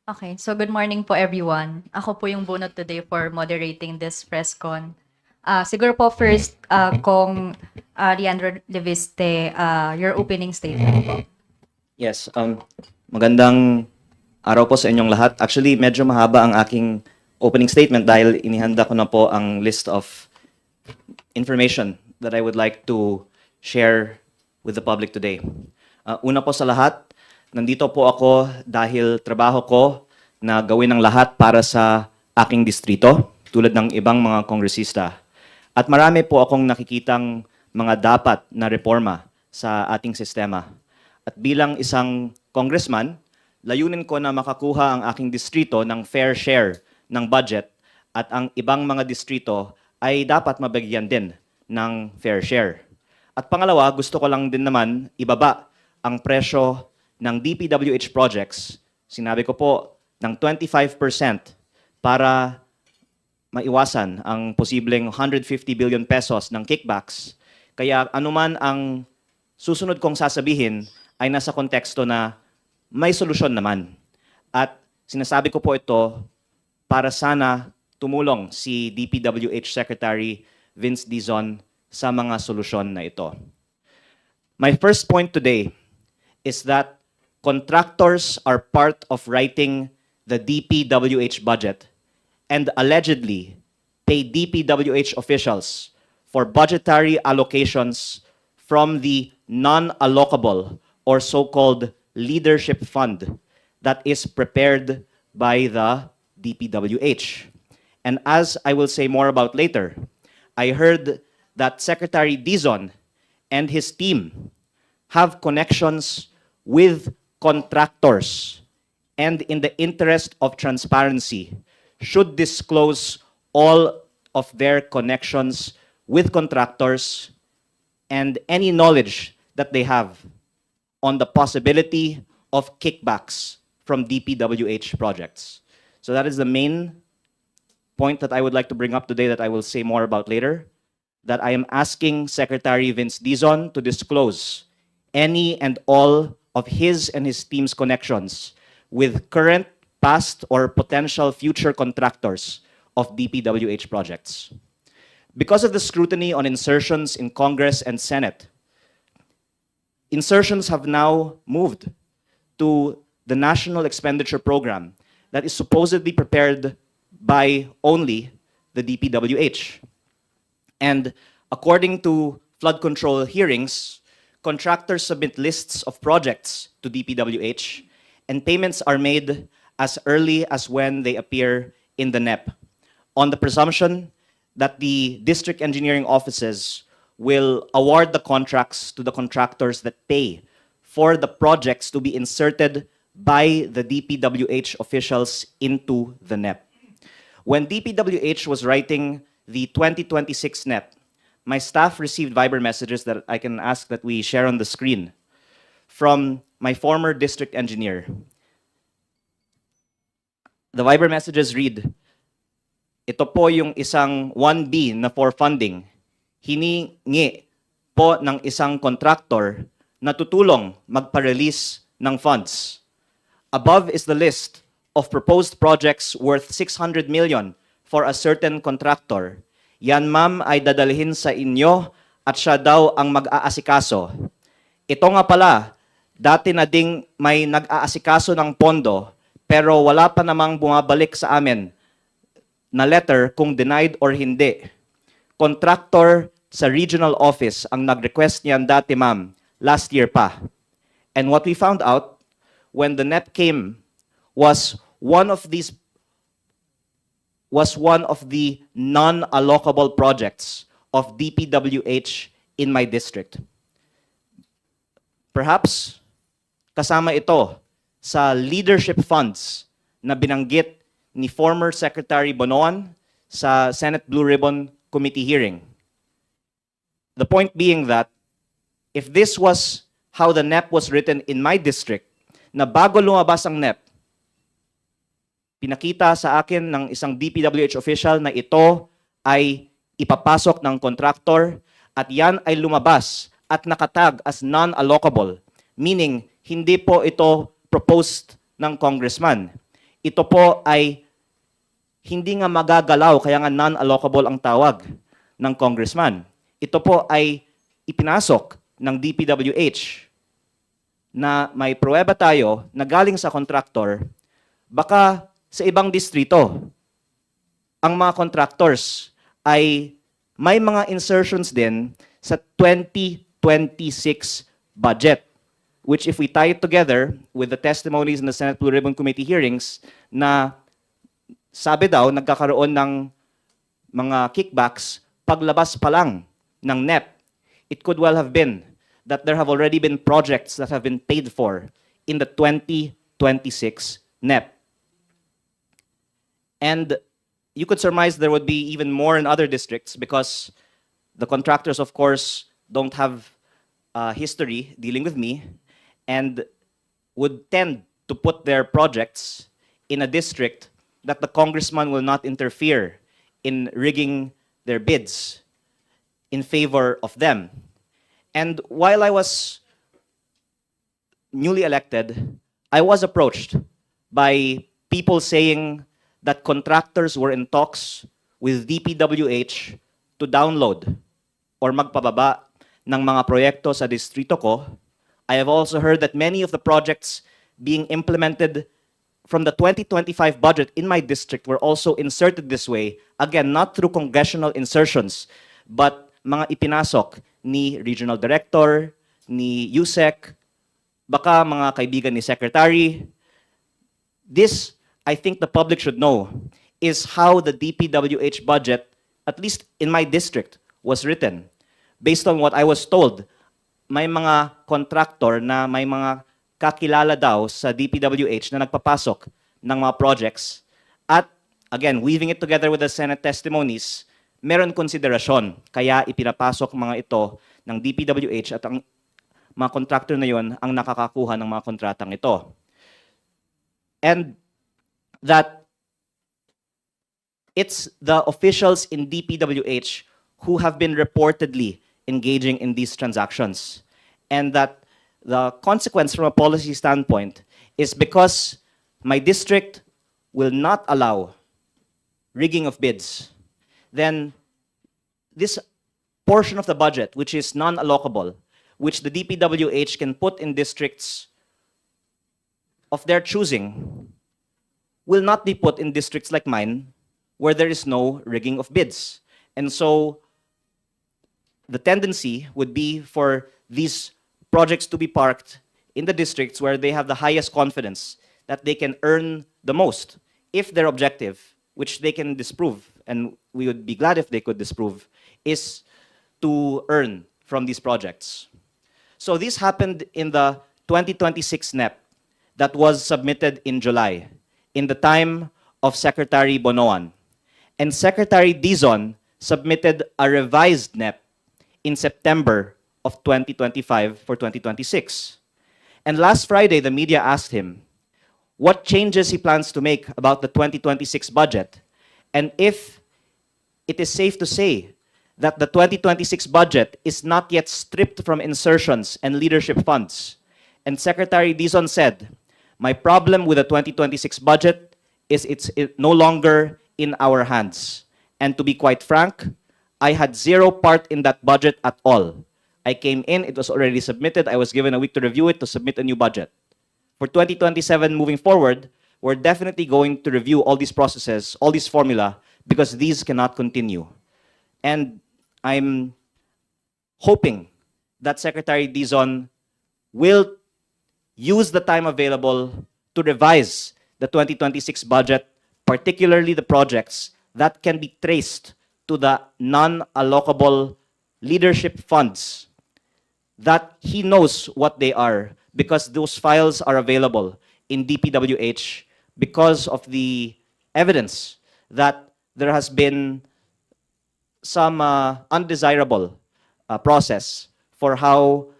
Okay, so good morning po everyone. Ako po yung bunot today for moderating this press con. Siguro po first, kung Leandro Leviste, your opening statement po. Yes, magandang araw po sa inyong lahat. Actually, medyo mahaba ang aking opening statement dahil inihanda ko na po ang list of information that I would like to share with the public today. Una po sa lahat, nandito po ako dahil trabaho ko na gawin ang lahat para sa aking distrito, tulad ng ibang mga kongresista. At marami po akong nakikitang mga dapat na reforma sa ating sistema. At bilang isang congressman, layunin ko na makakuha ang aking distrito ng fair share ng budget at ang ibang mga distrito ay dapat mabigyan din ng fair share. At pangalawa, gusto ko lang din naman ibaba ang presyo ng DPWH projects. Sinabi ko po ng 25% para maiwasan ang posibleng 150 billion pesos ng kickbacks. Kaya anuman ang susunod kong sasabihin ay nasa konteksto na may solusyon naman. At sinasabi ko po ito para sana tumulong si DPWH Secretary Vince Dizon sa mga solusyon na ito. My first point today is that contractors are part of writing the DPWH budget and allegedly pay DPWH officials for budgetary allocations from the non-allocable or so-called leadership fund that is prepared by the DPWH. And as I will say more about later, I heard that Secretary Dizon and his team have connections with contractors and in the interest of transparency should disclose all of their connections with contractors and any knowledge that they have on the possibility of kickbacks from DPWH projects. So that is the main point that I would like to bring up today that I will say more about later, that I am asking Secretary Vince Dizon to disclose any and all of his and his team's connections with current, past, or potential future contractors of DPWH projects. Because of the scrutiny on insertions in Congress and Senate, insertions have now moved to the National Expenditure Program that is supposedly prepared by only the DPWH. And according to flood control hearings, contractors submit lists of projects to DPWH and payments are made as early as when they appear in the NEP, on the presumption that the district engineering offices will award the contracts to the contractors that pay for the projects to be inserted by the DPWH officials into the NEP. When DPWH was writing the 2026 NEP, my staff received Viber messages that I can ask that we share on the screen from my former district engineer. The Viber messages read, ito po yung isang 1B na for funding. Hiningi po ng isang contractor na tutulong magpa-release ng funds. Above is the list of proposed projects worth 600 million for a certain contractor. Yan ma'am ay dadalhin sa inyo at siya daw ang mag-aasikaso. Ito nga pala, dati na ding may nag-aasikaso ng pondo pero wala pa namang bumabalik sa amin na letter kung denied or hindi. Contractor sa regional office ang nag-request niyan dati ma'am, last year pa. And what we found out when the NEP came was one of the non-allocable projects of DPWH in my district. Perhaps kasama ito sa leadership funds na binanggit ni former Secretary Bonoan sa Senate Blue Ribbon Committee hearing. The point being that if this was how the NEP was written in my district, na bago lumabas ang NEP, pinakita sa akin ng isang DPWH official na ito ay ipapasok ng contractor at yan ay lumabas at nakatag as non-allocable, meaning hindi po ito proposed ng congressman. ito po ay hindi nga magagalaw, kaya nga non-allocable ang tawag ng congressman. Ito po ay ipinasok ng DPWH na may pruweba tayo na galing sa contractor, baka sa ibang distrito, ang mga contractors ay may mga insertions din sa 2026 budget, which if we tie it together with the testimonies in the Senate Blue Ribbon Committee hearings na sabi daw nagkakaroon ng mga kickbacks paglabas pa lang ng NEP, it could well have been that there have already been projects that have been paid for in the 2026 NEP. And you could surmise there would be even more in other districts because the contractors, of course, don't have history dealing with me and would tend to put their projects in a district that the congressman will not interfere in rigging their bids in favor of them. And while I was newly elected, I was approached by people saying that contractors were in talks with DPWH to download or magpababa ng mga proyekto sa distrito ko. I have also heard that many of the projects being implemented from the 2025 budget in my district were also inserted this way, again, not through congressional insertions, but mga ipinasok ni regional director, ni USEC, baka mga kaibigan ni secretary. This, I think the public should know, is how the DPWH budget, at least in my district, was written. Based on what I was told, may mga contractor na may mga kakilala daw sa DPWH na nagpapasok ng mga projects. At again, weaving it together with the Senate testimonies, meron konsiderasyon. Kaya ipinapasok mga ito ng DPWH at ang mga contractor na yon ang nakakakuha ng mga kontratang ito. And that it's the officials in DPWH who have been reportedly engaging in these transactions. And that the consequence from a policy standpoint is because my district will not allow rigging of bids, then this portion of the budget, which is non-allocable, which the DPWH can put in districts of their choosing, will not be put in districts like mine, where there is no rigging of bids. And so the tendency would be for these projects to be parked in the districts where they have the highest confidence that they can earn the most if their objective, which they can disprove, and we would be glad if they could disprove, is to earn from these projects. So this happened in the 2026 NEP that was submitted in July, in the time of Secretary Bonoan. And Secretary Dizon submitted a revised NEP in September of 2025 for 2026. And last Friday, the media asked him what changes he plans to make about the 2026 budget, and if it is safe to say that the 2026 budget is not yet stripped from insertions and leadership funds. And Secretary Dizon said, "My problem with the 2026 budget is it's no longer in our hands. And to be quite frank, I had zero part in that budget at all. I came in, it was already submitted, I was given a week to review it to submit a new budget. For 2027 moving forward, we're definitely going to review all these processes, all these formula, because these cannot continue." And I'm hoping that Secretary Dizon will use the time available to revise the 2026 budget, particularly the projects that can be traced to the non-allocable leadership funds, that he knows what they are because those files are available in DPWH because of the evidence that there has been some undesirable process for how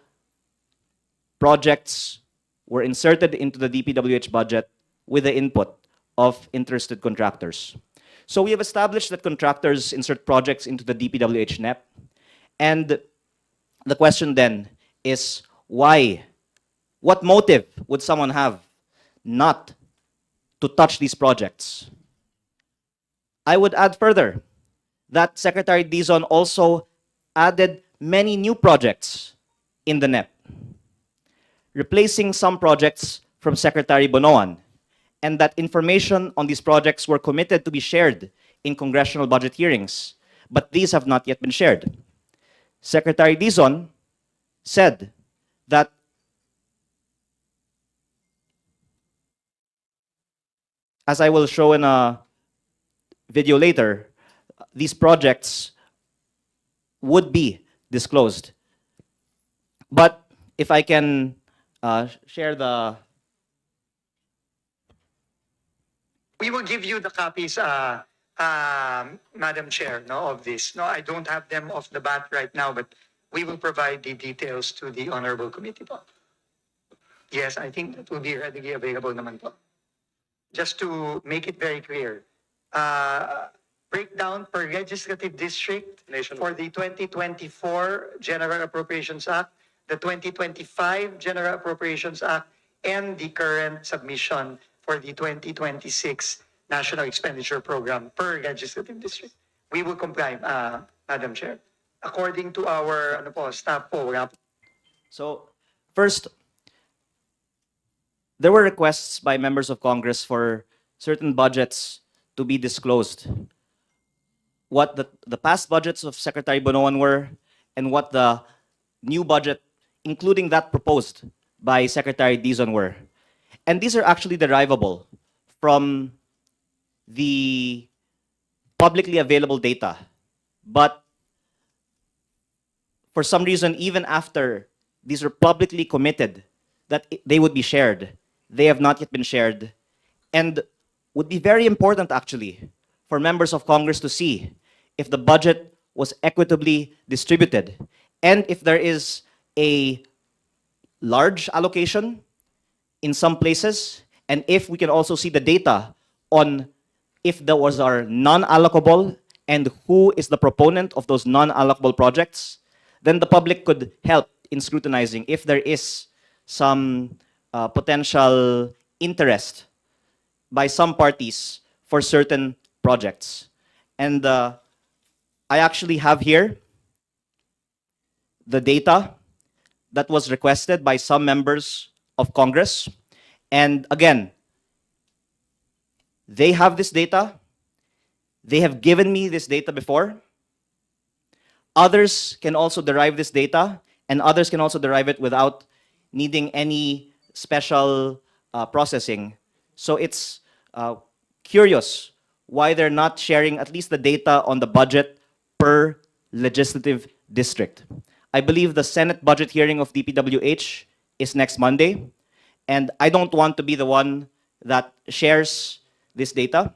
projects were inserted into the DPWH budget with the input of interested contractors. So we have established that contractors insert projects into the DPWH NEP. And the question then is why? What motive would someone have not to touch these projects. I would add further that Secretary Dizon also added many new projects in the NEP, replacing some projects from Secretary Bonoan, and that information on these projects were committed to be shared in congressional budget hearings, but these have not yet been shared. Secretary Dizon said that as I will show in a video later, these projects would be disclosed. But if I can share the... We will give you the copies, Madam Chair, no, of this. No, I don't have them off the bat right now, but we will provide the details to the Honorable Committee po. Yes, I think that will be readily available naman po. Just to make it very clear, breakdown per legislative district for the 2024 General Appropriations Act, the 2025 General Appropriations Act, and the current submission for the 2026 National Expenditure Program per legislative district. We will comply, Madam Chair. According to our staff po, wala po. So, first, there were requests by members of Congress for certain budgets to be disclosed. What the past budgets of Secretary Bonoan were, and what the new budget, including that proposed by Secretary Dizon, were. And these are actually derivable from the publicly available data. But for some reason, even after these are publicly committed that they would be shared, they have not yet been shared, and would be very important actually for members of Congress to see if the budget was equitably distributed, and if there is a large allocation in some places, and if we can also see the data on if those are non-allocable and who is the proponent of those non-allocable projects, then the public could help in scrutinizing if there is some potential interest by some parties for certain projects. And I actually have here the data that was requested by some members of Congress. And again, they have this data. They have given me this data before. Others can also derive this data, and others can also derive it without needing any special processing. So it's curious why they're not sharing at least the data on the budget per legislative district. I believe the Senate budget hearing of DPWH is next Monday, and I don't want to be the one that shares this data.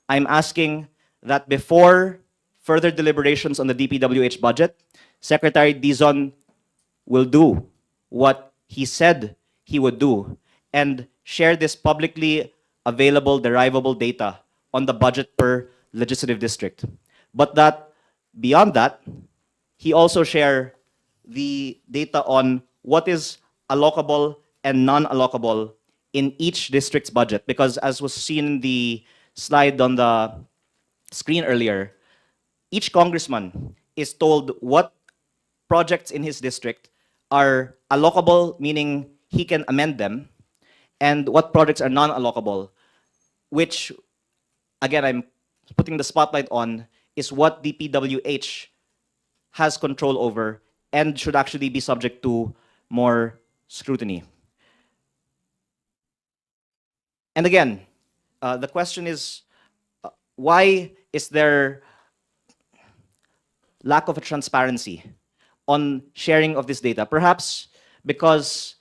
I'm asking that before further deliberations on the DPWH budget, Secretary Dizon will do what he said he would do and share this publicly available derivable data on the budget per legislative district. But that, beyond that, he also share the data on what is allocable and non-allocable in each district's budget. Because as was seen in the slide on the screen earlier, each congressman is told what projects in his district are allocable, meaning he can amend them, and what projects are non-allocable, which, again, I'm putting the spotlight on, is what DPWH has control over and should actually be subject to more scrutiny. And again, the question is, why is there lack of a transparency on sharing of this data? Perhaps because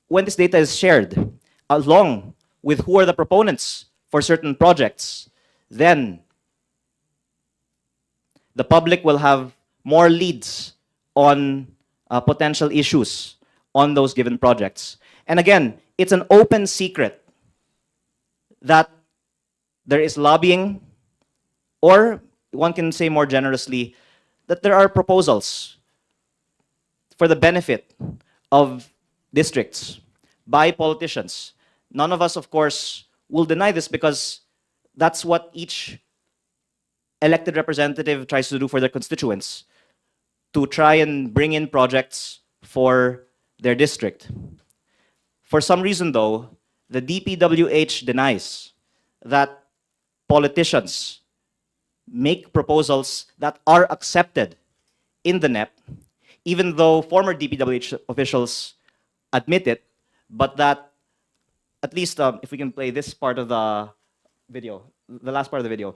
when this data is shared, along with who are the proponents for certain projects, then the public will have more leads on potential issues on those given projects. And again, it's an open secret that there is lobbying, or one can say more generously, that there are proposals for the benefit of districts by politicians. None of us, of course, will deny this because that's what each elected representative tries to do for their constituents, to try and bring in projects for their district. For some reason, though, the DPWH denies that politicians make proposals that are accepted in the NEP, even though former DPWH officials admit it, but that at least if we can play this part of the video, the last part of the video,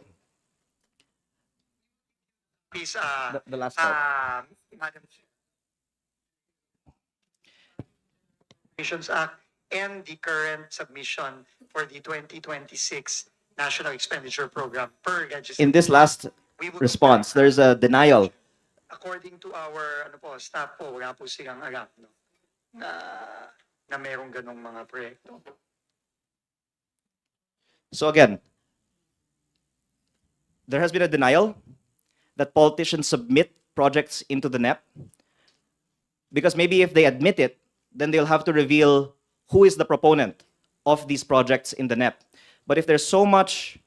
Please, the last part. Madam Chair. Appropriations Act and the current submission for the 2026 National Expenditure Program per legislative. In this last We would- response, there's a denial. According to our staff po, wala po silang alam, no? na merong ganong mga proyekto. So again, there has been a denial that politicians submit projects into the NEP, because maybe if they admit it, then they'll have to reveal who is the proponent of these projects in the NEP. But if there's so much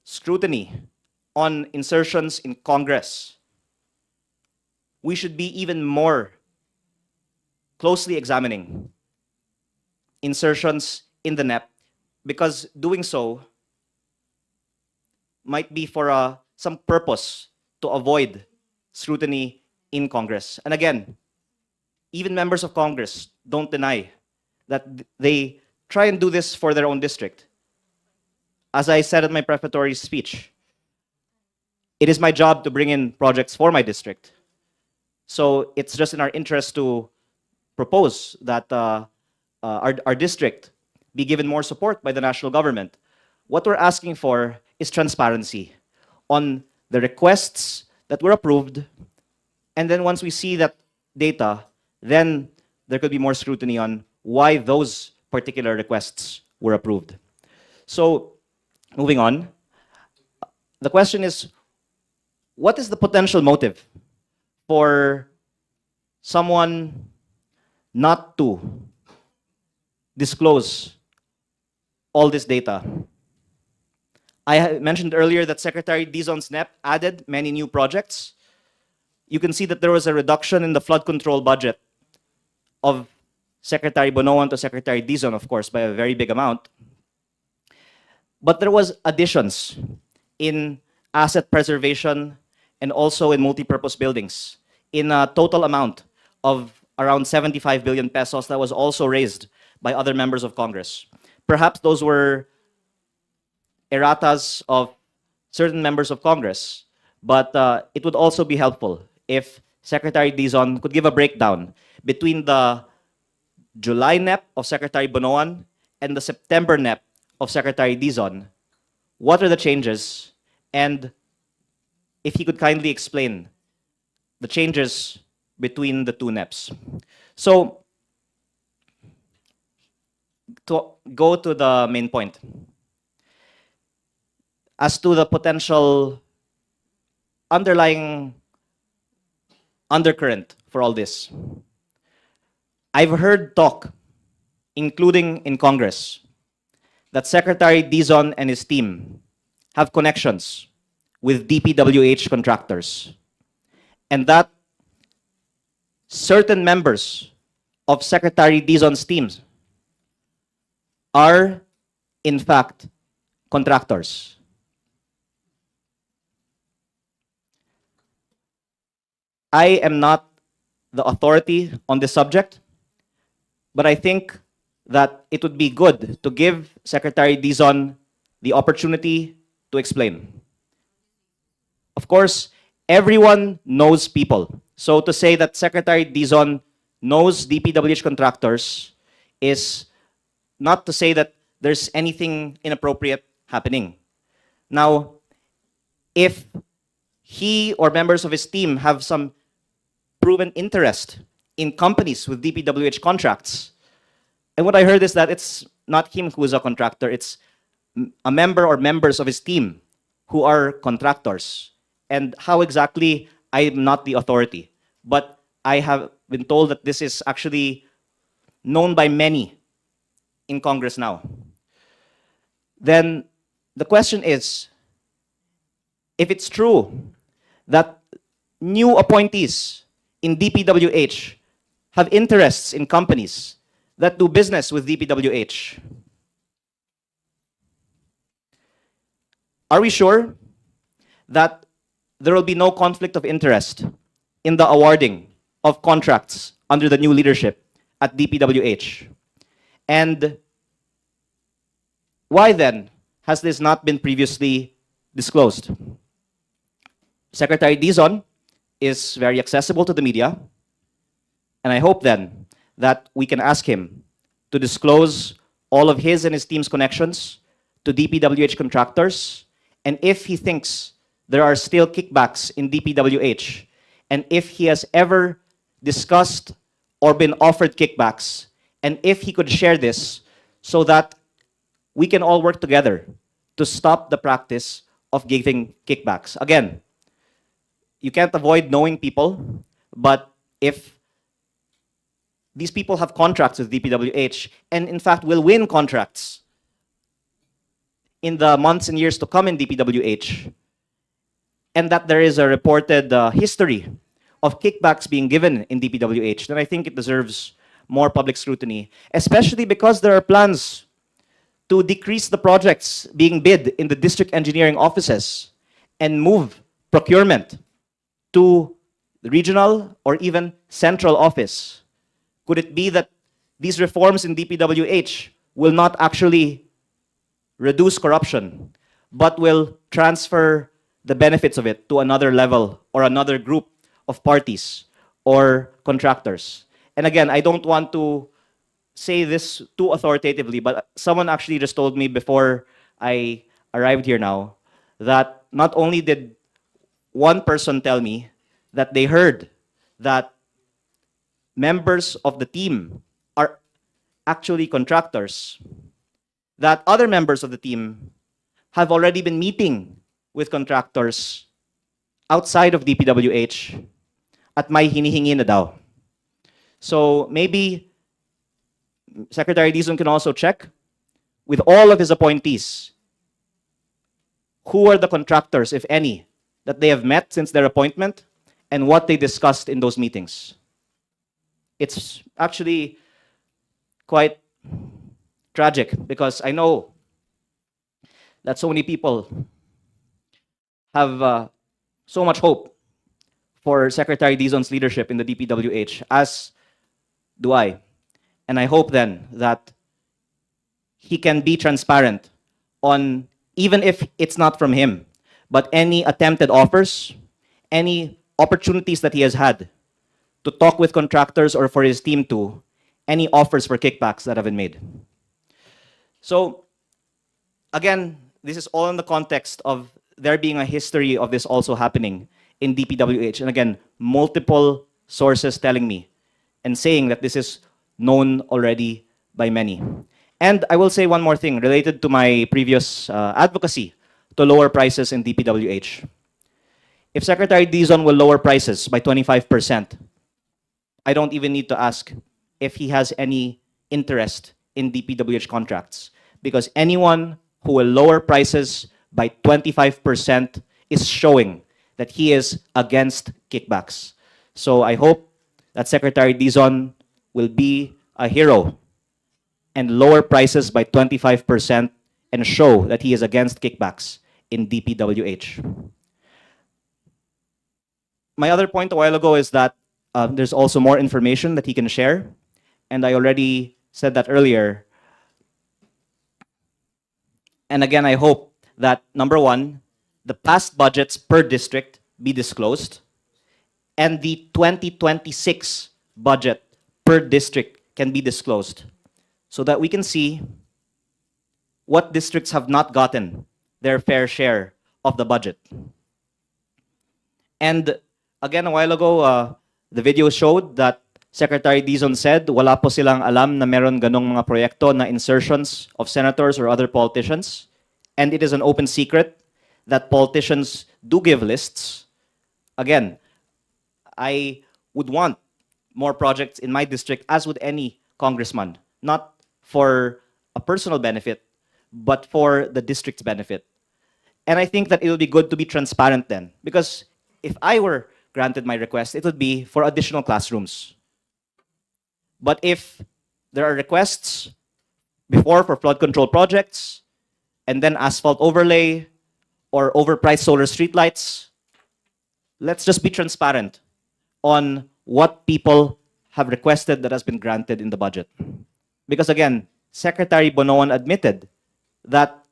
scrutiny on insertions in Congress, we should be even more closely examining insertions in the NEP, because doing so might be for some purpose to avoid scrutiny in Congress. And again, even members of Congress don't deny that they try and do this for their own district. As I said in my prefatory speech, it is my job to bring in projects for my district. So it's just in our interest to propose that our district be given more support by the national government. What we're asking for is transparency on the requests that were approved, and then once we see that data, then there could be more scrutiny on why those particular requests were approved. So, moving on, the question is, what is the potential motive for someone not to disclose all this data? I mentioned earlier that Secretary Dizon's NEP added many new projects. You can see that there was a reduction in the flood control budget of Secretary Bonoan to Secretary Dizon, of course, by a very big amount. But there was additions in asset preservation and also in multipurpose buildings in a total amount of around 75 billion pesos that was also raised by other members of Congress. Perhaps those were erratas of certain members of Congress, but it would also be helpful if Secretary Dizon could give a breakdown between the July NEP of Secretary Bonoan and the September NEP of Secretary Dizon. What are the changes? And if he could kindly explain the changes between the two NEPs. So, to go to the main point. As to the potential underlying undercurrent for all this, I've heard talk, including in Congress, that Secretary Dizon and his team have connections with Dpwh contractors, and that certain members of Secretary Dizon's teams are, in fact, contractors. I am not the authority on this subject, but I think that it would be good to give Secretary Dizon the opportunity to explain. Of course, everyone knows people. So to say that Secretary Dizon knows DPWH contractors is not to say that there's anything inappropriate happening. Now, if he or members of his team have some proven interest in companies with DPWH contracts, and what I heard is that it's not him who is a contractor, it's a member or members of his team who are contractors. And how exactly, I'm not the authority. But I have been told that this is actually known by many in Congress now. then the question is, if it's true that new appointees in DPWH have interests in companies that do business with DPWH, are we sure that there will be no conflict of interest in the awarding of contracts under the new leadership at DPWH? And why then has this not been previously disclosed? Secretary Dizon is very accessible to the media, and I hope then that we can ask him to disclose all of his and his team's connections to DPWH contractors, and if he thinks there are still kickbacks in DPWH, and if he has ever discussed or been offered kickbacks, and if he could share this so that we can all work together to stop the practice of giving kickbacks. Again, you can't avoid knowing people, but if these people have contracts with DPWH and in fact will win contracts in the months and years to come in DPWH, and that there is a reported history of kickbacks being given in DPWH, then I think it deserves more public scrutiny, especially because there are plans to decrease the projects being bid in the district engineering offices and move procurement to the regional or even central office. Could it be that these reforms in DPWH will not actually reduce corruption, but will transfer the benefits of it to another level or another group of parties or contractors? And again, I don't want to say this too authoritatively, but someone actually just told me before I arrived here now that not only did one person tell me that they heard that members of the team are actually contractors, that other members of the team have already been meeting with contractors outside of DPWH at may hinihingi na daw. So maybe Secretary Dizon can also check with all of his appointees who are the contractors, if any, that they have met since their appointment and what they discussed in those meetings. It's actually quite tragic because I know that so many people have so much hope for Secretary Dizon's leadership in the DPWH, as do I. And I hope then that he can be transparent on, even if it's not from him, but any attempted offers, any opportunities that he has had to talk with contractors or for his team to, any offers for kickbacks that have been made. So, again, this is all in the context of there being a history of this also happening in DPWH. And again, multiple sources telling me and saying that this is known already by many. And I will say one more thing related to my previous advocacy to lower prices in DPWH. If Secretary Dizon will lower prices by 25%, I don't even need to ask if he has any interest in DPWH contracts, because anyone who will lower prices by 25% is showing that he is against kickbacks. So I hope that Secretary Dizon will be a hero and lower prices by 25% and show that he is against kickbacks in DPWH. My other point a while ago is that there's also more information that he can share, and I already said that earlier. And again, I hope that, number one, the past budgets per district be disclosed, and the 2026 budget per district can be disclosed, so that we can see what districts have not gotten their fair share of the budget. And again, a while ago, the video showed that Secretary Dizon said wala po silang alam na meron ganong mga proyekto na insertions of senators or other politicians. And it is an open secret that politicians do give lists. Again, I would want more projects in my district, as would any congressman, not for a personal benefit, but for the district's benefit. And I think that it would be good to be transparent then, because if I were granted my request, it would be for additional classrooms. But if there are requests before for flood control projects, and then asphalt overlay or overpriced solar streetlights, let's just be transparent on what people have requested that has been granted in the budget. Because again, Secretary Bonoan admitted that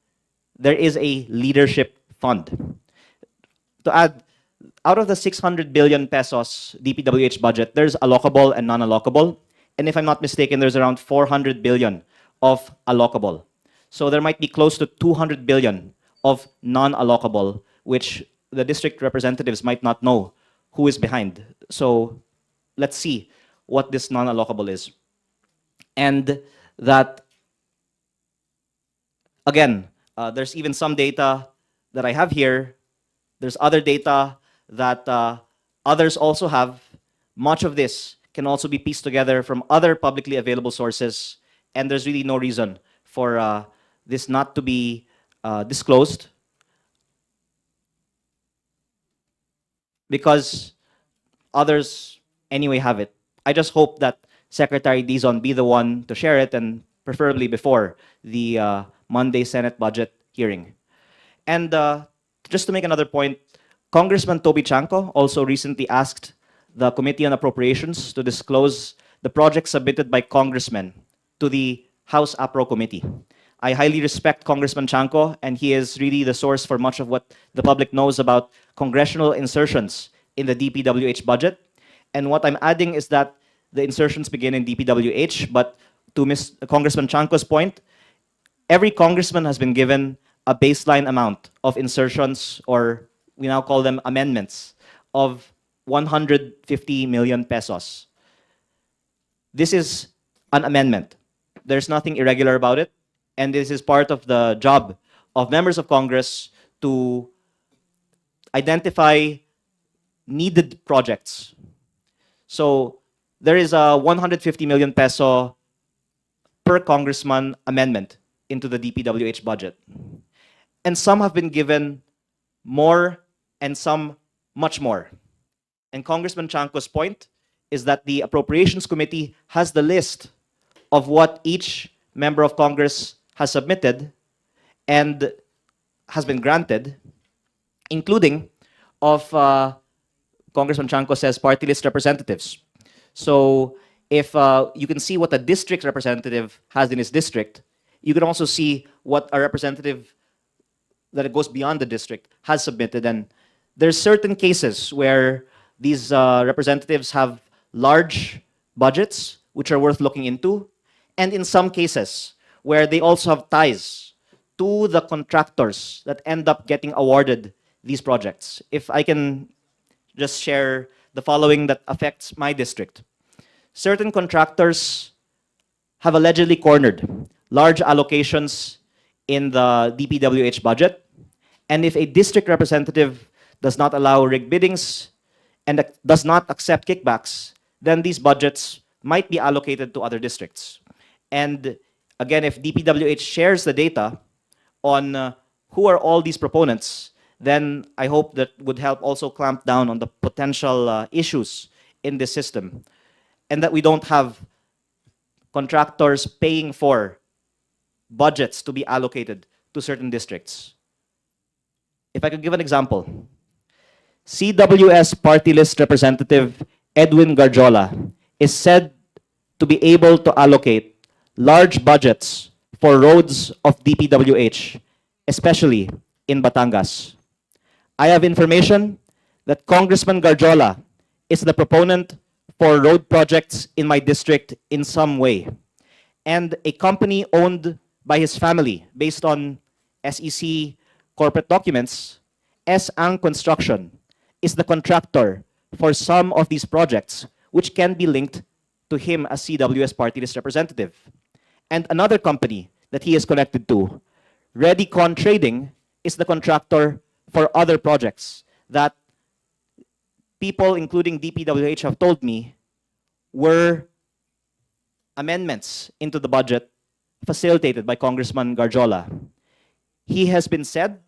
there is a leadership fund. To add, out of the 600 billion pesos DPWH budget, there's allocable and non-allocable. And if I'm not mistaken, there's around 400 billion of allocable. So there might be close to 200 billion of non-allocable, which the district representatives might not know who is behind. So let's see what this non-allocable is. And that, again, there's even some data that I have here. There's other data that others also have. Much of this can also be pieced together from other publicly available sources, and there's really no reason for this not to be disclosed, because others anyway have it. I just hope that Secretary Dizon be the one to share it, and preferably before the Monday Senate budget hearing. And just to make another point, Congressman Toby Chanco also recently asked the Committee on Appropriations to disclose the projects submitted by congressmen to the House APRO Committee. I highly respect Congressman Chanco, and he is really the source for much of what the public knows about congressional insertions in the DPWH budget. And what I'm adding is that the insertions begin in DPWH, but to Congressman Chanco's point, every congressman has been given a baseline amount of insertions, or we now call them amendments, of 150 million pesos. This is an amendment. There's nothing irregular about it. And this is part of the job of members of Congress to identify needed projects. So there is a 150 million peso per congressman amendment into the DPWH budget. And some have been given more and some much more. And Congressman Chanco's point is that the Appropriations Committee has the list of what each member of Congress has submitted and has been granted, including of Congressman Chanco says party list representatives. So if you can see what a district representative has in his district, you can also see what a representative that it goes beyond the district has submitted. And there's certain cases where these representatives have large budgets, which are worth looking into. And in some cases, where they also have ties to the contractors that end up getting awarded these projects. If I can just share the following that affects my district. Certain contractors have allegedly cornered large allocations in the DPWH budget. And if a district representative does not allow rig biddings and does not accept kickbacks, then these budgets might be allocated to other districts. And again, if DPWH shares the data on who are all these proponents, then I hope that would help also clamp down on the potential issues in this system, and that we don't have contractors paying for budgets to be allocated to certain districts. If I could give an example, CWS party list representative Edwin Garjola is said to be able to allocate large budgets for roads of DPWH, especially in Batangas. I have information that Congressman Garjola is the proponent for road projects in my district in some way. And a company owned by his family, based on SEC corporate documents, S-Ang Construction, is the contractor for some of these projects, which can be linked to him as CWS party list representative. And another company that he is connected to, Readycon Trading, is the contractor for other projects that people, including DPWH, have told me were amendments into the budget facilitated by Congressman Garjola. He has been said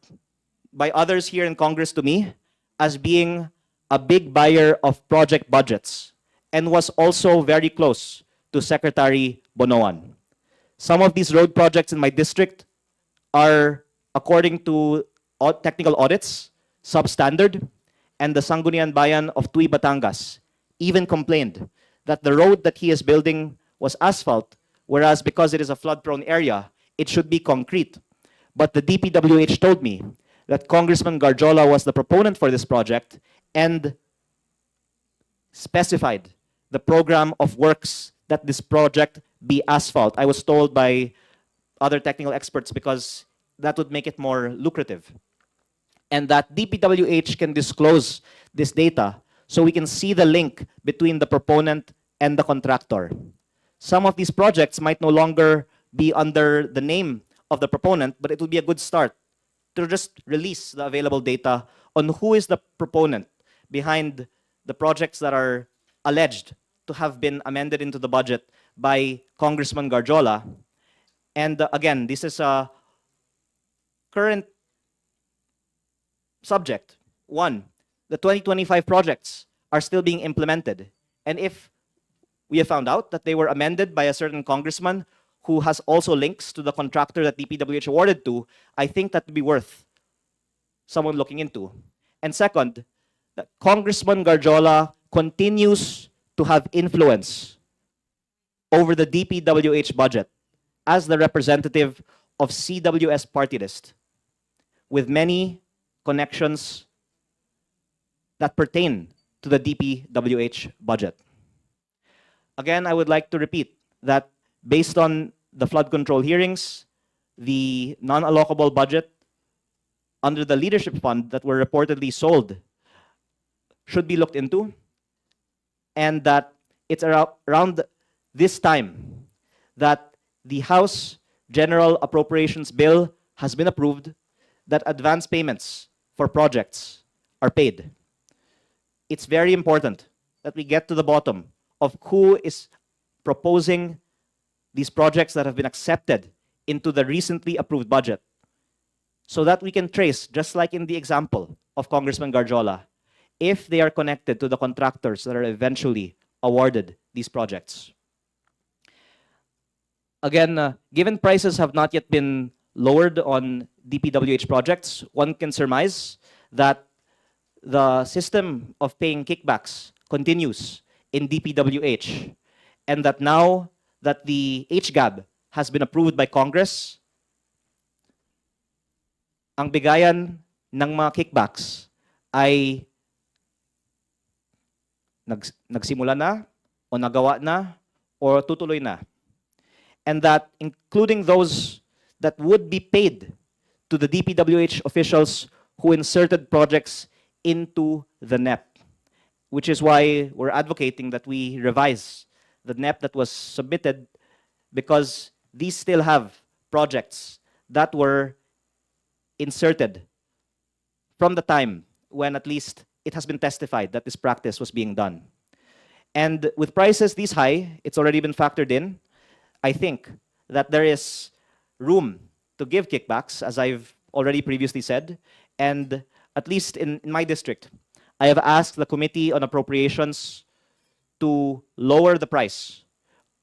by others here in Congress to me as being a big buyer of project budgets and was also very close to Secretary Bonoan. Some of these road projects in my district are, according to technical audits, substandard, and the Sangguniang Bayan of Tui, Batangas even complained that the road that he is building was asphalt, whereas because it is a flood-prone area, it should be concrete. But the DPWH told me that Congressman Garjola was the proponent for this project and specified the program of works that this project be asphalt. I was told by other technical experts because that would make it more lucrative. And that DPWH can disclose this data so we can see the link between the proponent and the contractor. Some of these projects might no longer be under the name of the proponent, but it would be a good start to just release the available data on who is the proponent behind the projects that are alleged to have been amended into the budget by Congressman Garjola. And again, this is a current subject. One, the 2025 projects are still being implemented. And if we have found out that they were amended by a certain congressman who has also links to the contractor that DPWH awarded to, I think that would be worth someone looking into. And second, that Congressman Garjola continues to have influence over the DPWH budget as the representative of CWS party list, with many connections that pertain to the DPWH budget. Again, I would like to repeat that based on the flood control hearings, the non-allocable budget under the leadership fund that were reportedly sold should be looked into, and that it's around this time that the House General Appropriations Bill has been approved, that advance payments for projects are paid. It's very important that we get to the bottom of who is proposing these projects that have been accepted into the recently approved budget, so that we can trace, just like in the example of Congressman Garjola, if they are connected to the contractors that are eventually awarded these projects. Again, given prices have not yet been lowered on DPWH projects, one can surmise that the system of paying kickbacks continues in DPWH, and that now that the HGAB has been approved by Congress, ang bigayan ng mga kickbacks ay nagsimula na, o nagawa na, or tutuloy na. And that including those that would be paid to the DPWH officials who inserted projects into the NEP, which is why we're advocating that we revise the NEP that was submitted, because these still have projects that were inserted from the time when at least it has been testified that this practice was being done. And with prices this high, it's already been factored in. I think that there is room to give kickbacks, as I've already previously said. And at least in my district, I have asked the Committee on Appropriations to lower the price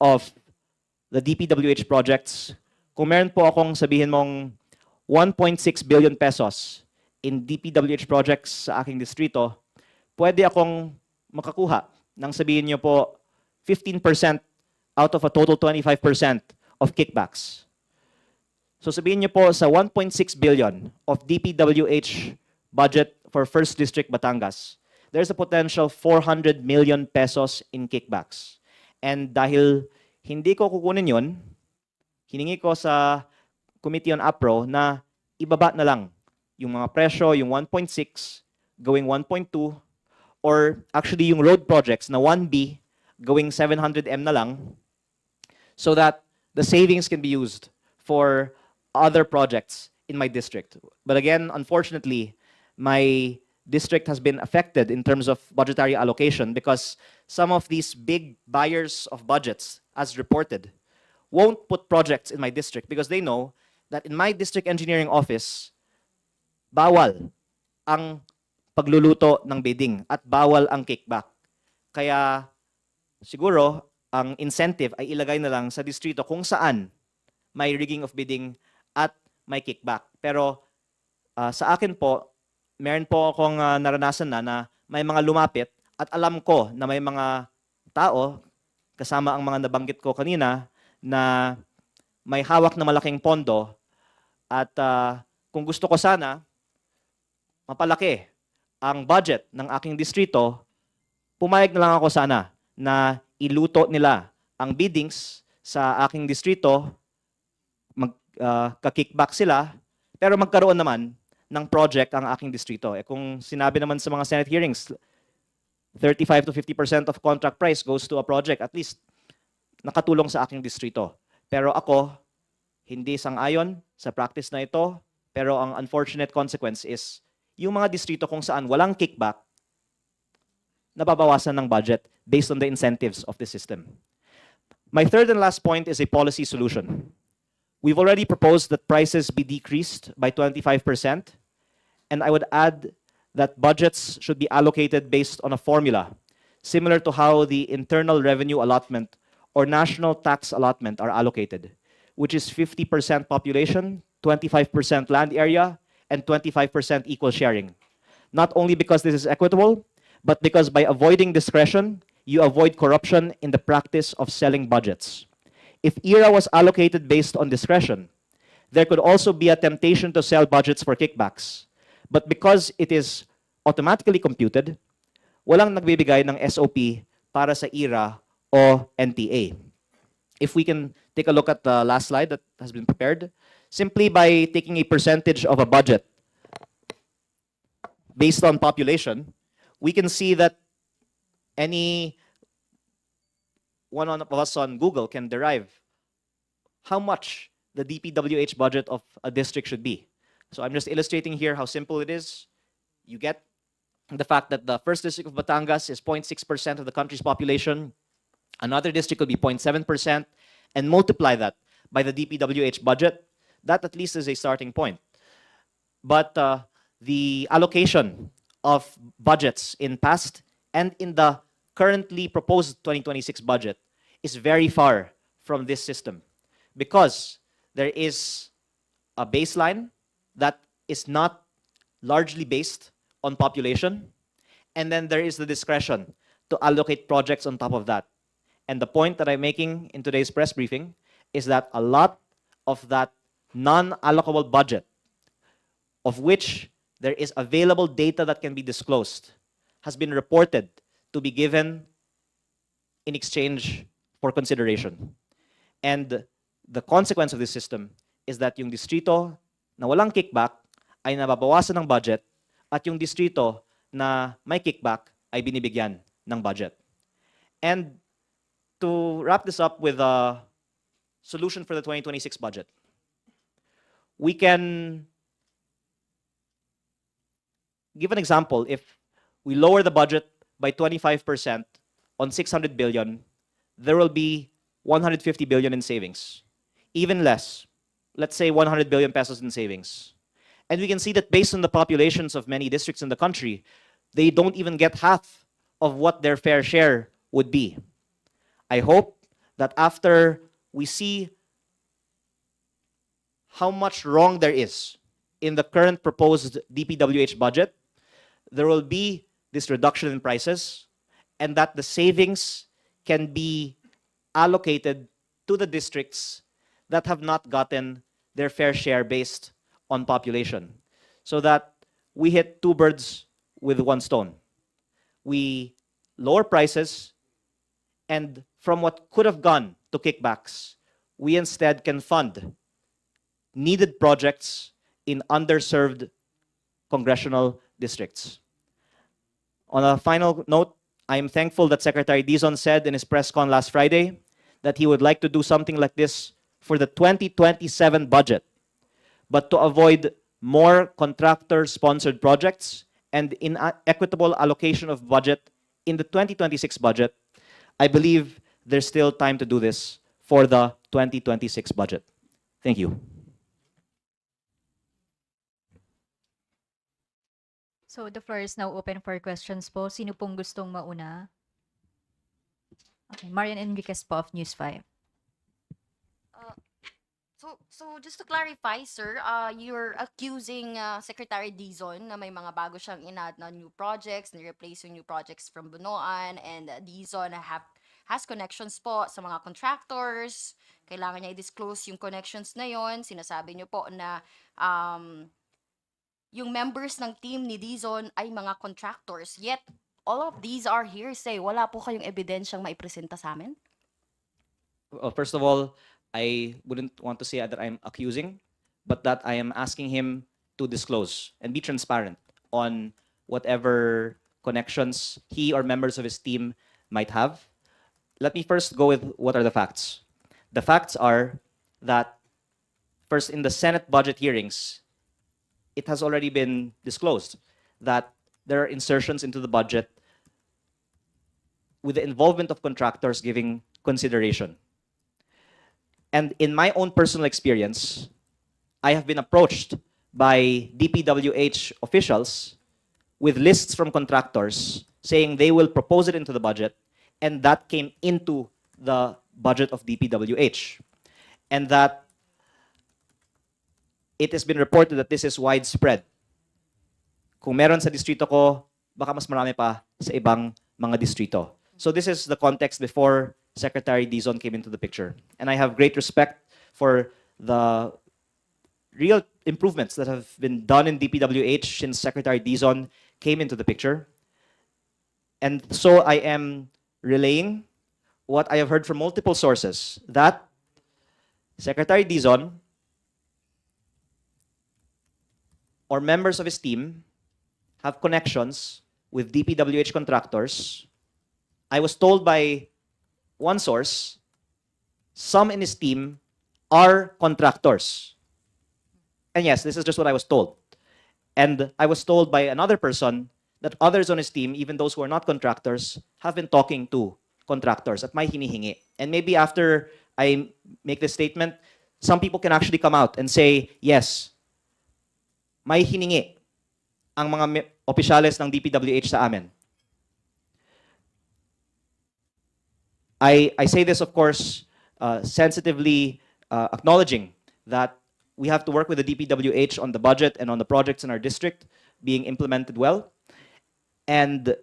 of the DPWH projects. Kung meron po akong sabihin mong 1.6 billion pesos in DPWH projects sa aking distrito, pwede akong makakuha ng sabihin niyo po 15% out of a total 25% of kickbacks. So sabihin niyo po sa 1.6 billion of DPWH budget for 1st District Batangas, there's a potential 400 million pesos in kickbacks. And dahil hindi ko kukunin yun, hiningi ko sa Committee on APRO na ibaba na lang yung mga presyo, yung 1.6 going 1.2, or actually yung road projects na 1B going 700M na lang, so that the savings can be used for other projects in my district. But again, unfortunately, my district has been affected in terms of budgetary allocation because some of these big buyers of budgets, as reported, won't put projects in my district because they know that in my district engineering office, bawal ang pagluluto ng bidding at bawal ang kickback. Kaya siguro ang incentive ay ilagay na lang sa distrito kung saan may rigging of bidding at may kickback. Pero sa akin po, meron po akong naranasan na may mga lumapit at alam ko na may mga tao, kasama ang mga nabanggit ko kanina, na may hawak na malaking pondo at kung gusto ko sana mapalaki ang budget ng aking distrito, pumayag na lang ako sana na iluto nila ang biddings sa aking distrito, ka-kickback sila, pero magkaroon naman ng project ang aking distrito. Kung sinabi naman sa mga Senate hearings, 35 to 50% of contract price goes to a project, at least nakatulong sa aking distrito. Pero ako, hindi sang-ayon sa practice na ito, pero ang unfortunate consequence is yung mga distrito kung saan walang kickback, nababawasan ng budget based on the incentives of the system. My third and last point is a policy solution. We've already proposed that prices be decreased by 25%, and I would add that budgets should be allocated based on a formula, similar to how the internal revenue allotment or national tax allotment are allocated, which is 50% population, 25% land area, and 25% equal sharing. Not only because this is equitable, but because by avoiding discretion, you avoid corruption in the practice of selling budgets. If ERA was allocated based on discretion, there could also be a temptation to sell budgets for kickbacks. But because it is automatically computed, walang nagbibigay ng SOP para sa ERA o NTA. If we can take a look at the last slide that has been prepared, simply by taking a percentage of a budget based on population, we can see that any one of us on Google can derive how much the DPWH budget of a district should be. So I'm just illustrating here how simple it is. You get the fact that the first district of Batangas is 0.6% of the country's population. Another district will be 0.7%, and multiply that by the DPWH budget. That at least is a starting point. But the allocation of budgets in past and in the currently proposed 2026 budget is very far from this system, because there is a baseline that is not largely based on population, and then there is the discretion to allocate projects on top of that. And the point that I'm making in today's press briefing is that a lot of that non-allocable budget, of which there is available data that can be disclosed, has been reported to be given in exchange for consideration. And the consequence of this system is that yung distrito na walang kickback ay nababawasan ng budget, at yung distrito na may kickback ay binibigyan ng budget. And to wrap this up with a solution for the 2026 budget, we can give an example. If we lower the budget by 25% on 600 billion, there will be 150 billion in savings. Even less, let's say 100 billion pesos in savings. And we can see that based on the populations of many districts in the country, they don't even get half of what their fair share would be. I hope that after we see how much wrong there is in the current proposed DPWH budget, there will be this reduction in prices, and that the savings can be allocated to the districts that have not gotten their fair share based on population, so that we hit two birds with one stone. We lower prices, and from what could have gone to kickbacks, we instead can fund needed projects in underserved congressional districts. On a final note, I am thankful that Secretary Dizon said in his press con last Friday that he would like to do something like this for the 2027 budget, but to avoid more contractor-sponsored projects and inequitable allocation of budget in the 2026 budget, I believe there's still time to do this for the 2026 budget? Thank you. So the floor is now open for questions po. Sino pong gustong mauna? Okay, Marian Enriquez po of News 5. So just to clarify, sir, you're accusing Secretary Dizon na may mga bago siyang inad na new projects, ni-replace yung new projects from Bunoan, and Dizon has connections po sa mga contractors. Kailangan niya i-disclose yung connections na yon. Sinasabi niyo po na yung members ng team ni Dizon ay mga contractors. Yet, all of these are hearsay. Wala po kayong ebidensyang maipresenta sa amin? First of all, I wouldn't want to say that I'm accusing, but that I am asking him to disclose and be transparent on whatever connections he or members of his team might have. Let me first go with what are the facts. The facts are that, first, in the Senate budget hearings, it has already been disclosed that there are insertions into the budget with the involvement of contractors giving consideration. And in my own personal experience, I have been approached by Dpwh officials with lists from contractors saying they will propose it into the budget, and that came into the budget of Dpwh. And that it has been reported that this is widespread. Kung meron sa distrito ko, baka mas marami pa sa ibang mga distrito. So this is the context before Secretary Dizon came into the picture. And I have great respect for the real improvements that have been done in Dpwh since Secretary Dizon came into the picture. And so I am relaying what I have heard from multiple sources, that Secretary Dizon or members of his team have connections with Dpwh contractors. I was told by one source, some in his team are contractors. And yes, this is just what I was told. And I was told by another person that others on his team, even those who are not contractors, have been talking to contractors at may hinihingi. And maybe after I make this statement, some people can actually come out and say, yes, may hiningi ang mga opisyales ng Dpwh sa amin. I say this, of course, sensitively acknowledging that we have to work with the Dpwh on the budget and on the projects in our district being implemented well. And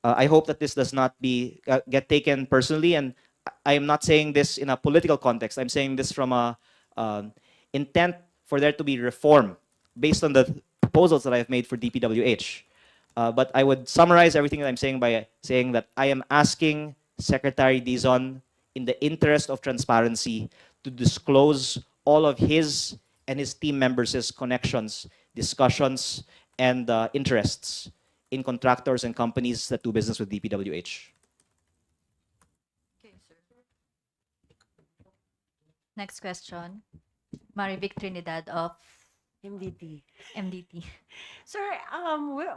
I hope that this does not get taken personally. And I am not saying this in a political context. I'm saying this from a intent for there to be reform based on the proposals that I have made for Dpwh. But I would summarize everything that I'm saying by saying that I am asking Secretary Dizon, in the interest of transparency, to disclose all of his and his team members' connections, discussions, and interests in contractors and companies that do business with Dpwh. Okay, sir. Next question. Marivic Trinidad of MDT. MDT. Sir,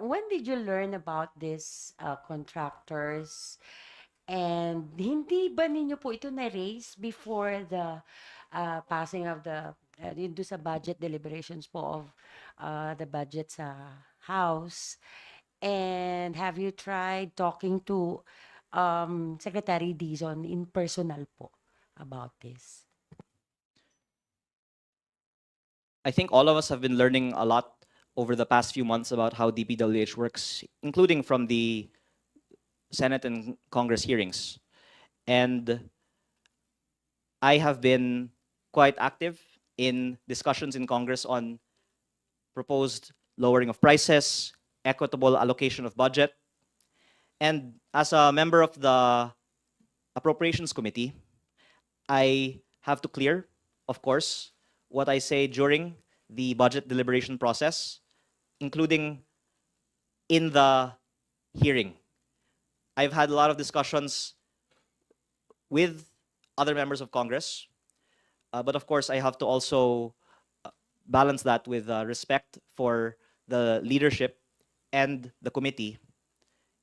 when did you learn about this contractors? And hindi ba ninyo po ito na-raise before the passing of the dito sa budget deliberations po of the budget sa House? And have you tried talking to Secretary Dizon in personal po about this? I think all of us have been learning a lot over the past few months about how Dpwh works, including from the Senate and Congress hearings. And I have been quite active in discussions in Congress on proposed lowering of prices, equitable allocation of budget. And as a member of the Appropriations Committee, I have to clear, of course, what I say during the budget deliberation process, including in the hearing. I've had a lot of discussions with other members of Congress, but of course I have to also balance that with respect for the leadership and the committee,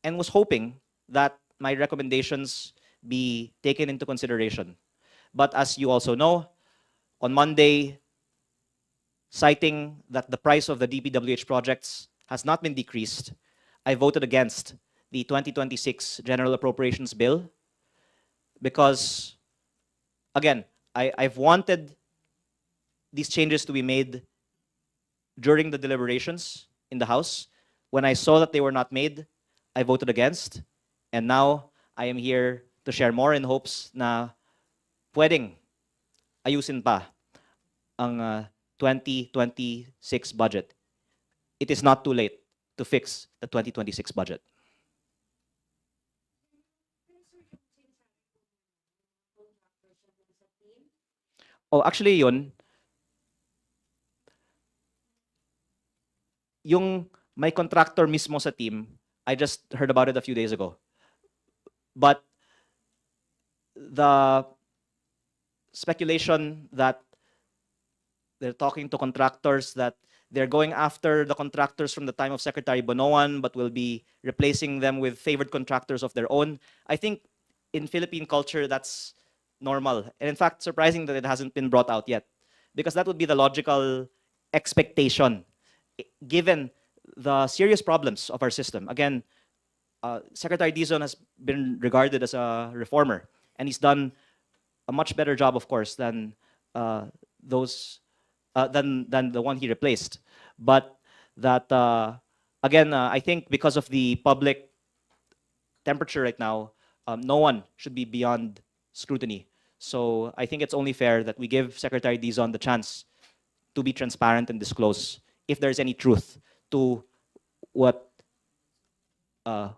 and was hoping that my recommendations be taken into consideration. But as you also know, on Monday, citing that the price of the DPWH projects has not been decreased, I voted against the 2026 General Appropriations Bill because, again, I've wanted these changes to be made during the deliberations in the House. When I saw that they were not made, I voted against. And now I am here to share more in hopes na pwedeng ayusin pa ang 2026 budget. It is not too late to fix the 2026 budget. Oh, actually yun, yung may contractor mismo sa team, I just heard about it a few days ago. But the speculation that they're talking to contractors, that they're going after the contractors from the time of Secretary Bonoan, but will be replacing them with favored contractors of their own. I think in Philippine culture, that's normal. And in fact, surprising that it hasn't been brought out yet, because that would be the logical expectation, given the serious problems of our system. Again, Secretary Dizon has been regarded as a reformer, and he's done a much better job, of course, than than the one he replaced. But that again, I think because of the public temperature right now, no one should be beyond scrutiny. So I think it's only fair that we give Secretary Dizon the chance to be transparent and disclose if there's any truth to what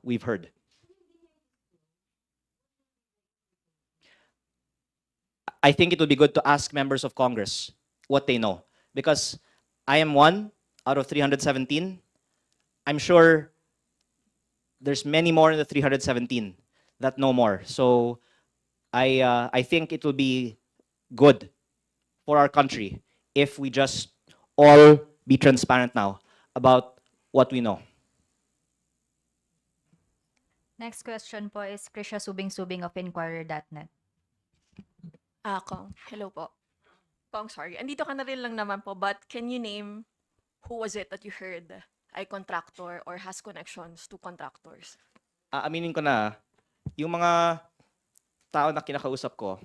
we've heard. I think it would be good to ask members of Congress what they know, because I am one out of 317. I'm sure there's many more in the 317 that know more. So I think it will be good for our country if we just all be transparent now about what we know. Next question po is Krisha Subing-Subing of Inquirer.net. Kong, hello po. Kong, sorry. Andito ka na rin lang naman po, but can you name who was it that you heard ay contractor or has connections to contractors? Aminin ko na, yung mga tao na kinakausap ko,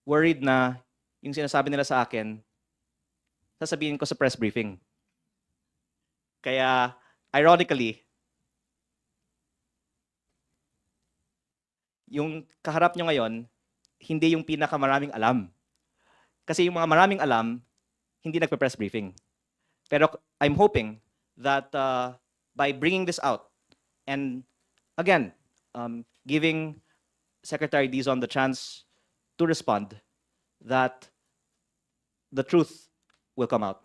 worried na yung sinasabi nila sa akin, sasabihin ko sa press briefing. Kaya, ironically, yung kaharap nyo ngayon, hindi yung pinakamaraming alam. Kasi yung mga maraming alam, hindi nagpe-press briefing. Pero I'm hoping that by bringing this out, and again, giving Secretary Dizon the chance to respond, that the truth will come out.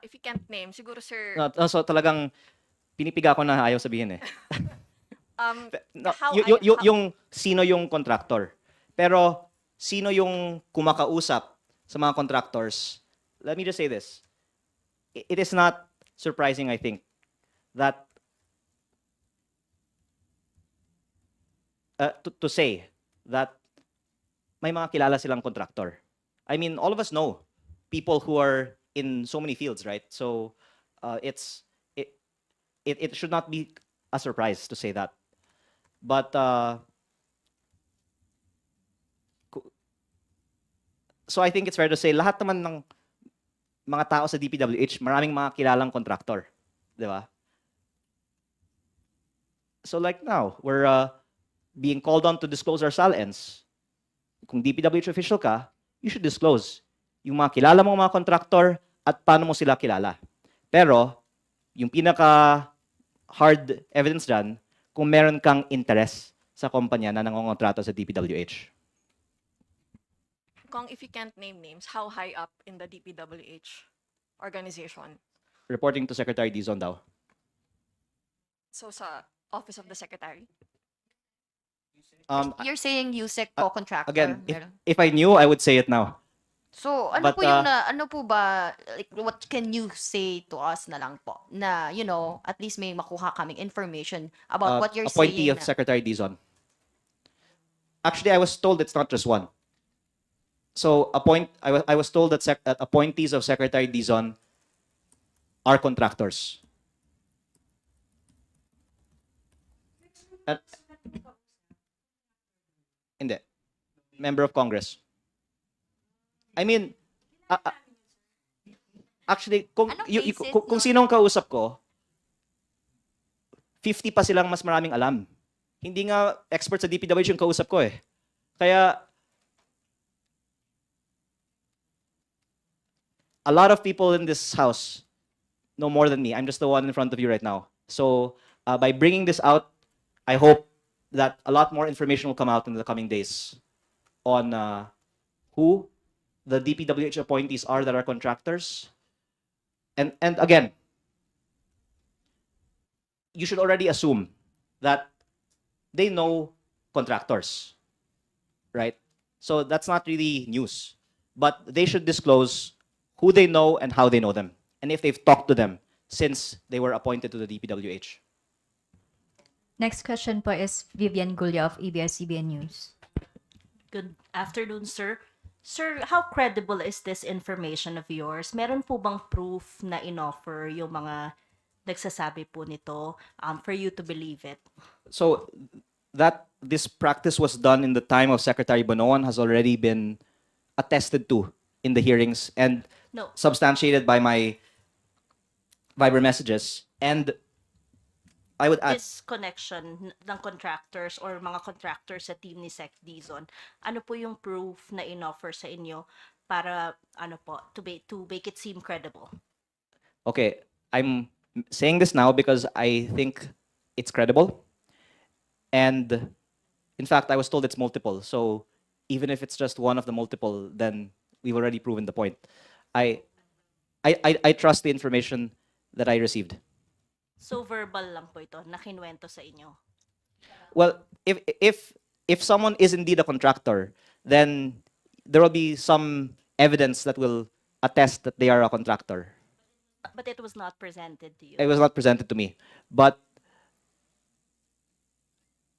If you can't name, siguro sir, So talagang pinipiga ko na ayaw sabihin eh. No, how yung sino yung contractor. Pero sino yung kumakausap sa mga contractors? Let me just say this. It is not surprising, I think, that to say that may mga kilala silang contractor. I mean, all of us know people who are in so many fields, right? So it should not be a surprise to say that. But so I think it's fair to say lahat naman ng mga tao sa DPWH, maraming mga kilalang contractor, di ba? So like now, we're being called on to disclose our SALNs. Kung DPWH official ka, you should disclose yung mga kilala mong mga contractor at paano mo sila kilala. Pero yung pinaka hard evidence dyan, kung meron kang interest sa kumpanya na nangongontrato sa DPWH. Kong, if you can't name names, how high up in the DPWH organization? Reporting to Secretary Dizon daw. So sa Office of the Secretary? You're saying USEC po contractor. Again, meron. if I knew, I would say it now. So, ano But, po yung ano po ba, like, what can you say to us na lang po? Na, you know, at least may makuha kaming information about what you're Appointee saying. of Secretary Dizon. Actually, I was told it's not just one. So I was told that, that appointees of Secretary Dizon are contractors. At, hindi. Member of Congress. I mean, a- a- actually, Anong basis kung nun? sinong kausap ko, 50 pa silang mas maraming alam. Hindi nga expert sa DPWH yung kausap ko eh. Kaya, a lot of people in this house know more than me. I'm just the one in front of you right now. So, by bringing this out, I hope that a lot more information will come out in the coming days on who the DPWH appointees are that are contractors. And again, you should already assume that they know contractors, right? So that's not really news. But they should disclose who they know and how they know them, and if they've talked to them since they were appointed to the DPWH. Next question po is Vivian Gulya of ABS-CBN News. Good afternoon, sir. Sir, how credible is this information of yours? Meron po bang proof na inoffer yung mga nagsasabi po nito for you to believe it? So that this practice was done in the time of Secretary Bonoan has already been attested to in the hearings and No. substantiated by my Viber messages. And I would add, This connection ng contractors or mga contractors sa team ni Sec Dizon, ano po yung proof na inoffer sa inyo para ano po to make it seem credible? okay, I'm saying this now because I think it's credible. And in fact, I was told it's multiple. So even if it's just one of the multiple, then we've already proven the point. I trust the information that I received. So verbal lang po ito na kinuwento sa inyo. Well, if someone is indeed a contractor, then there will be some evidence that will attest that they are a contractor. But it was not presented to you. It was not presented to me, but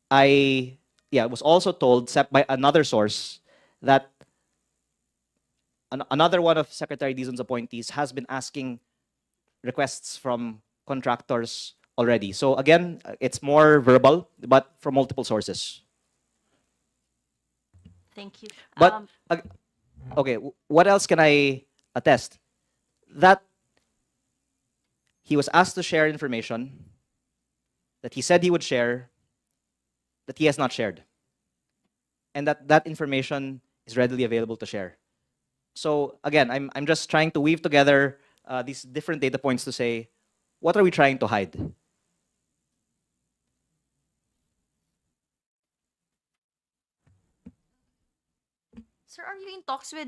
I was also told by another source that another one of Secretary Dizon's appointees has been asking requests from contractors already. So again, it's more verbal, but from multiple sources. Thank you. But okay, what else can I attest? That he was asked to share information that he said he would share, that he has not shared, and that information is readily available to share. So again, I'm just trying to weave together these different data points to say, what are we trying to hide? Sir, are you in talks with,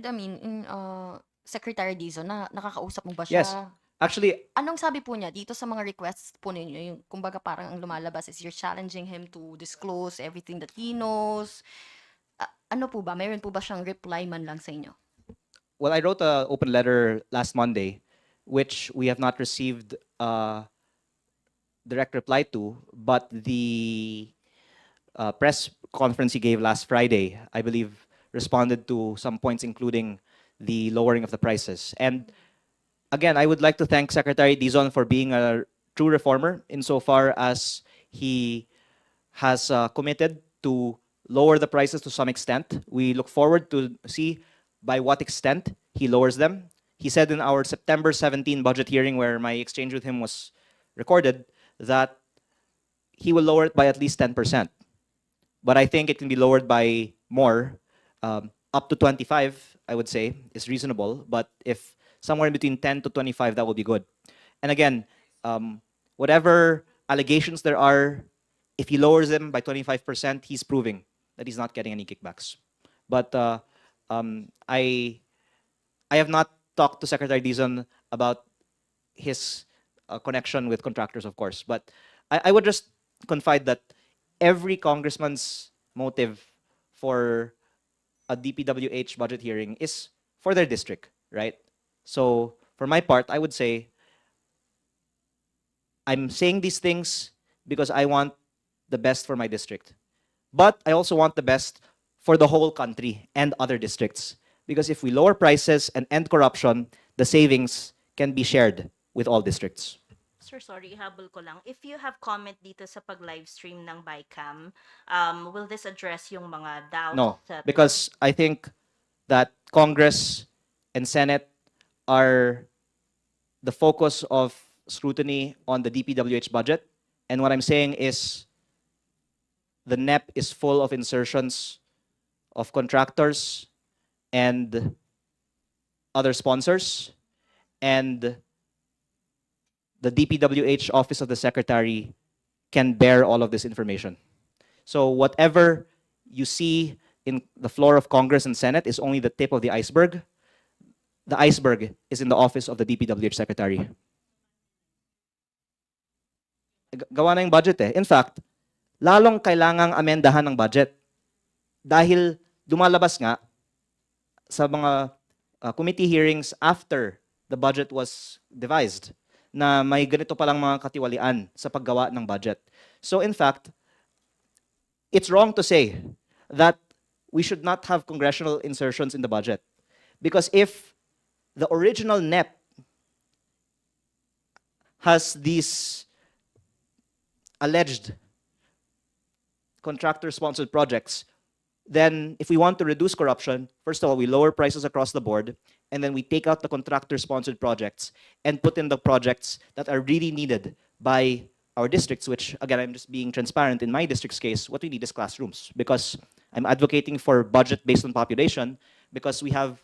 Secretary Dizon na nakakausap mo ba siya? Yes. Actually, Anong sabi po niya dito sa mga requests po ninyo? Yung, kumbaga parang ang lumalabas is you're challenging him to disclose everything that he knows. Ano po ba? Mayroon po ba siyang reply man lang sa inyo? well, I wrote an open letter last Monday, which we have not received direct reply to, but the press conference he gave last Friday, I believe, responded to some points, including the lowering of the prices. And again, I would like to thank Secretary Dizon for being a true reformer insofar as he has committed to lower the prices to some extent. We look forward to see by what extent he lowers them. He said in our September 17 budget hearing, where my exchange with him was recorded, that he will lower it by at least 10%. But I think it can be lowered by more. Up to 25, I would say, is reasonable. But if somewhere in between 10 to 25, that will be good. And again, whatever allegations there are, if he lowers them by 25%, he's proving that he's not getting any kickbacks. But I have not talked to Secretary Dizon about his connection with contractors, of course. But I would just confide that every congressman's motive for a DPWH budget hearing is for their district, right? So for my part, I would say I'm saying these things because I want the best for my district. But I also want the best for the whole country and other districts. Because if we lower prices and end corruption, the savings can be shared with all districts. Sir, sorry, ihabol ko lang. If you have comment dito sa pag-livestream ng BICAM, will this address yung mga doubts No, that... because I think that Congress and Senate are the focus of scrutiny on the DPWH budget. And what I'm saying is the NEP is full of insertions of contractors and other sponsors. And the DPWH Office of the Secretary can bear all of this information. So whatever you see in the floor of Congress and Senate is only the tip of the iceberg. The iceberg is in the office of the DPWH Secretary. Gawa na yung budget eh. In fact, lalong kailangang amendahan ng budget. Dahil dumalabas nga sa mga committee hearings after the budget was devised na may ganito palang mga katiwalian sa paggawa ng budget. So in fact, it's wrong to say that we should not have congressional insertions in the budget. Because if the original NEP has these alleged contractor-sponsored projects, then if we want to reduce corruption, first of all, we lower prices across the board, and then we take out the contractor-sponsored projects and put in the projects that are really needed by our districts, which, again, I'm just being transparent. In my district's case, what we need is classrooms, because I'm advocating for budget based on population, because we have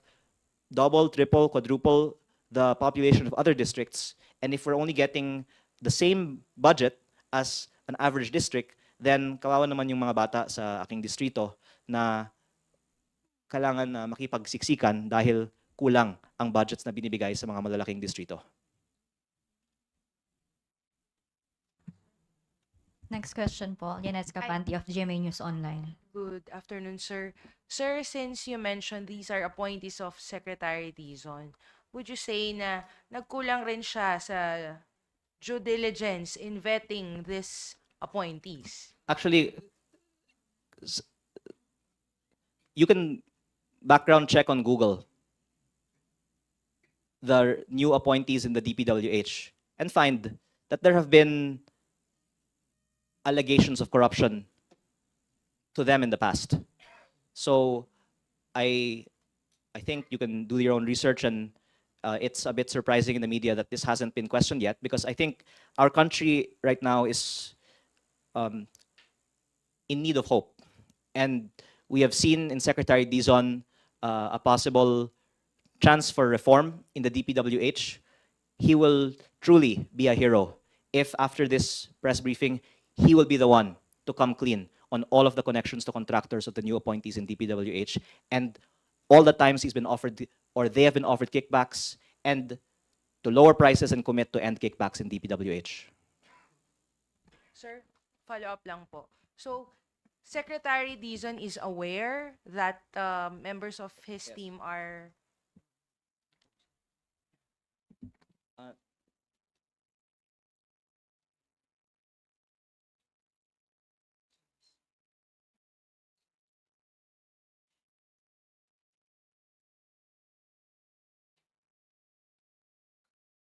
double, triple, quadruple the population of other districts, and if we're only getting the same budget as an average district, then kawawa naman yung mga bata sa aking distrito na kailangan na makipagsiksikan dahil kulang ang budgets na binibigay sa mga malalaking distrito. Next question po, Yanes Capanti of GMA News Online. Good afternoon, sir. Sir, since you mentioned these are appointees of Secretary Dizon, would you say na nagkulang rin siya sa due diligence in vetting these appointees? Actually, you can background check on Google the new appointees in the DPWH and find that there have been allegations of corruption to them in the past. So I think you can do your own research, and it's a bit surprising in the media that this hasn't been questioned yet, because I think our country right now is in need of hope. And we have seen in Secretary Dizon a possible chance for reform in the DPWH. He will truly be a hero if after this press briefing, he will be the one to come clean on all of the connections to contractors of the new appointees in DPWH, and all the times he's been offered, or they have been offered kickbacks, and to lower prices and commit to end kickbacks in DPWH. Sir, follow-up lang po. So, Secretary Dizon is aware that members of his team are...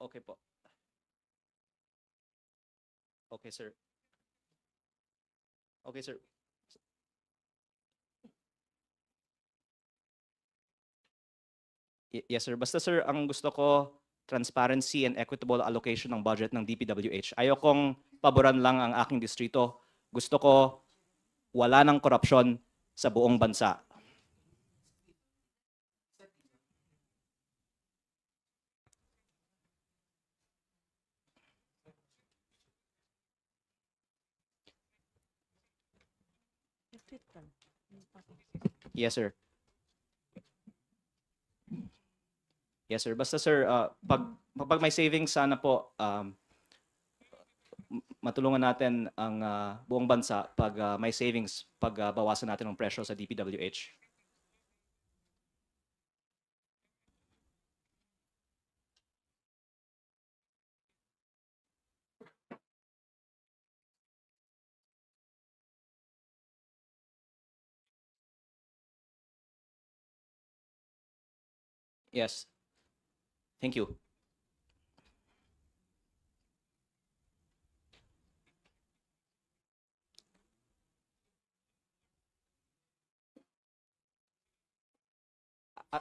Okay po. Okay, sir. Okay, sir. Yes, sir. Basta, sir, ang gusto ko, transparency and equitable allocation ng budget ng DPWH. Ayokong paboran lang ang aking distrito. Gusto ko wala ng korupsyon sa buong bansa. Yes, sir. Yes, sir. Basta, sir, pag may savings, sana po matulungan natin ang buong bansa pag may savings, pag bawasan natin ang presyo sa DPWH. Yes. Thank you.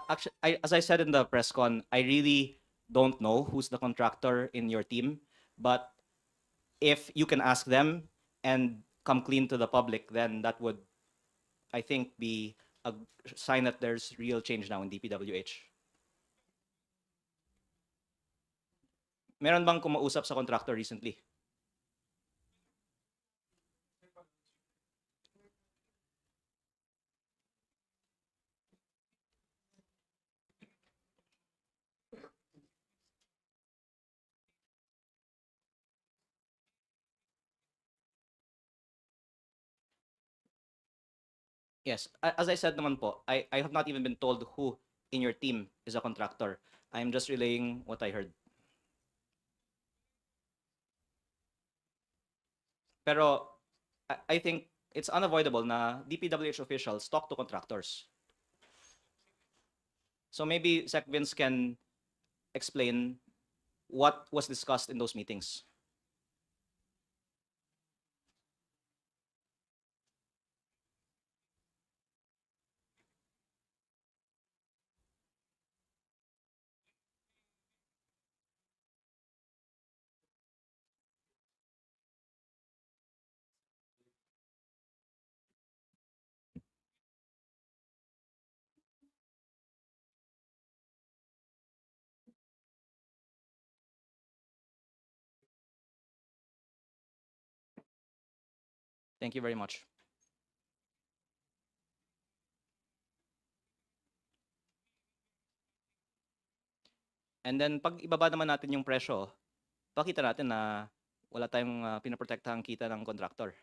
Actually, as I said in the press con, I really don't know who's the contractor in your team, but if you can ask them and come clean to the public, then that would, I think, be a sign that there's real change now in DPWH. Meron bang kumausap sa contractor recently? Yes. As I said naman po, I have not even been told who in your team is a contractor. I'm just relaying what I heard. Pero I think it's unavoidable na DPWH officials talk to contractors. So maybe Sec Vince can explain what was discussed in those meetings. Thank you very much. And then pag ibaba naman natin yung presyo, pakita natin na wala tayong pinaprotektahang kita ng contractor.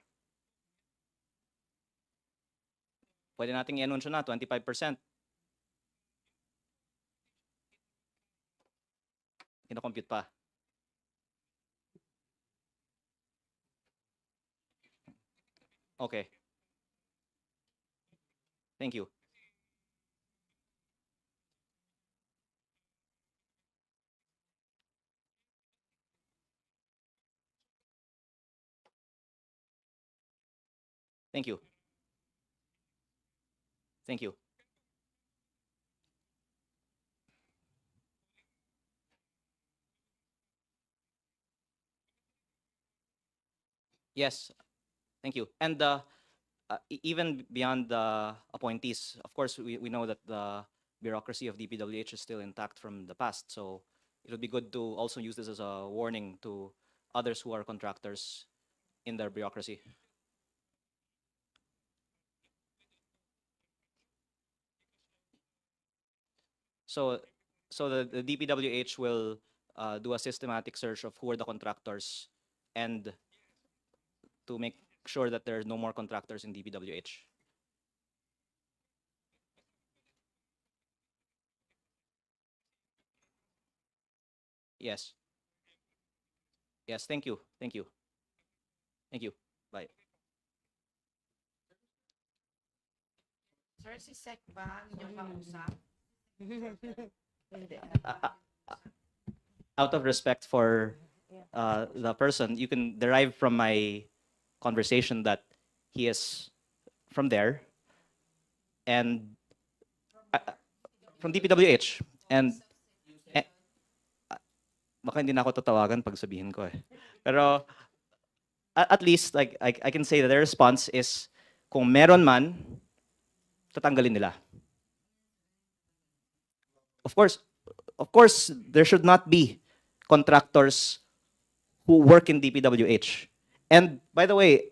Pwede nating i-anunsyo na 25%. Kino-compute pa. Okay. Thank you. Thank you. Thank you. Yes. Thank you. And even beyond the appointees, of course, we know that the bureaucracy of DPWH is still intact from the past. So it would be good to also use this as a warning to others who are contractors in their bureaucracy. So, the DPWH will do a systematic search of who are the contractors and to make sure that there are no more contractors in DPWH. Yes. Yes, thank you. Thank you. Thank you. Bye. Sir, si Sec ba ang inyong kausap? Out of respect for the person, you can derive from my conversation that he is from there and from DPWH. And baka hindi na ako tatawagan pag sabihin ko eh. Pero at least like I can say that their response is kung meron man, tatanggalin nila. Of course, there should not be contractors who work in DPWH. And by the way,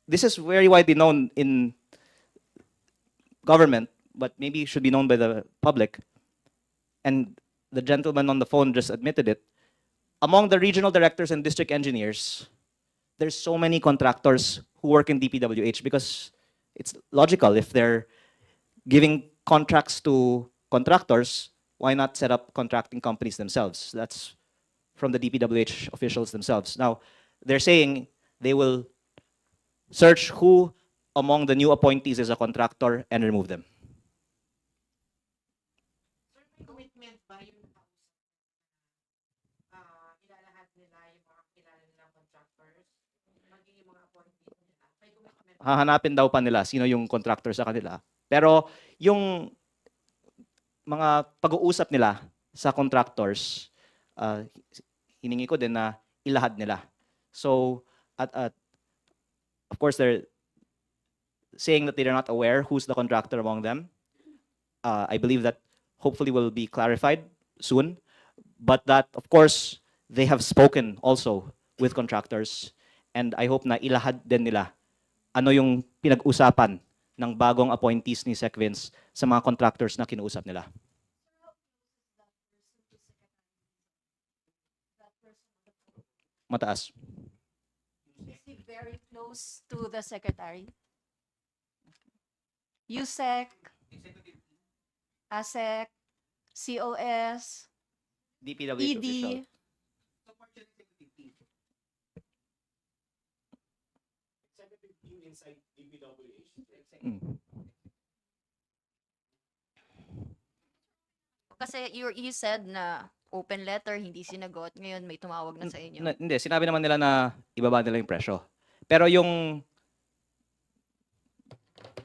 this is very widely known in government, but maybe should be known by the public. And the gentleman on the phone just admitted it. Among the regional directors and district engineers, there's so many contractors who work in DPWH because it's logical. If they're giving contracts to contractors, why not set up contracting companies themselves? That's from the DPWH officials themselves. Now, they're saying they will search who among the new appointees is a contractor and remove them. Commitment Hahanapin daw pa nila sino yung contractor sa kanila. Pero yung mga pag-uusap nila sa contractors, hiningi ko din na ilahad nila. So, at of course, they're saying that they're not aware who's the contractor among them. I believe that hopefully will be clarified soon. But that, of course, they have spoken also with contractors. And I hope na ilahad din nila ano yung pinag-usapan ng bagong appointees ni Sec Vince sa mga contractors na kinuusap nila. Mataas. Is he very close to the secretary? USEC, ASEC, COS, DPWH ED. official. Mm. Kasi you said na open letter, hindi sinagot. Ngayon may tumawag na sa inyo. Hindi, sinabi naman nila na ibaba nila yung presyo. Pero yung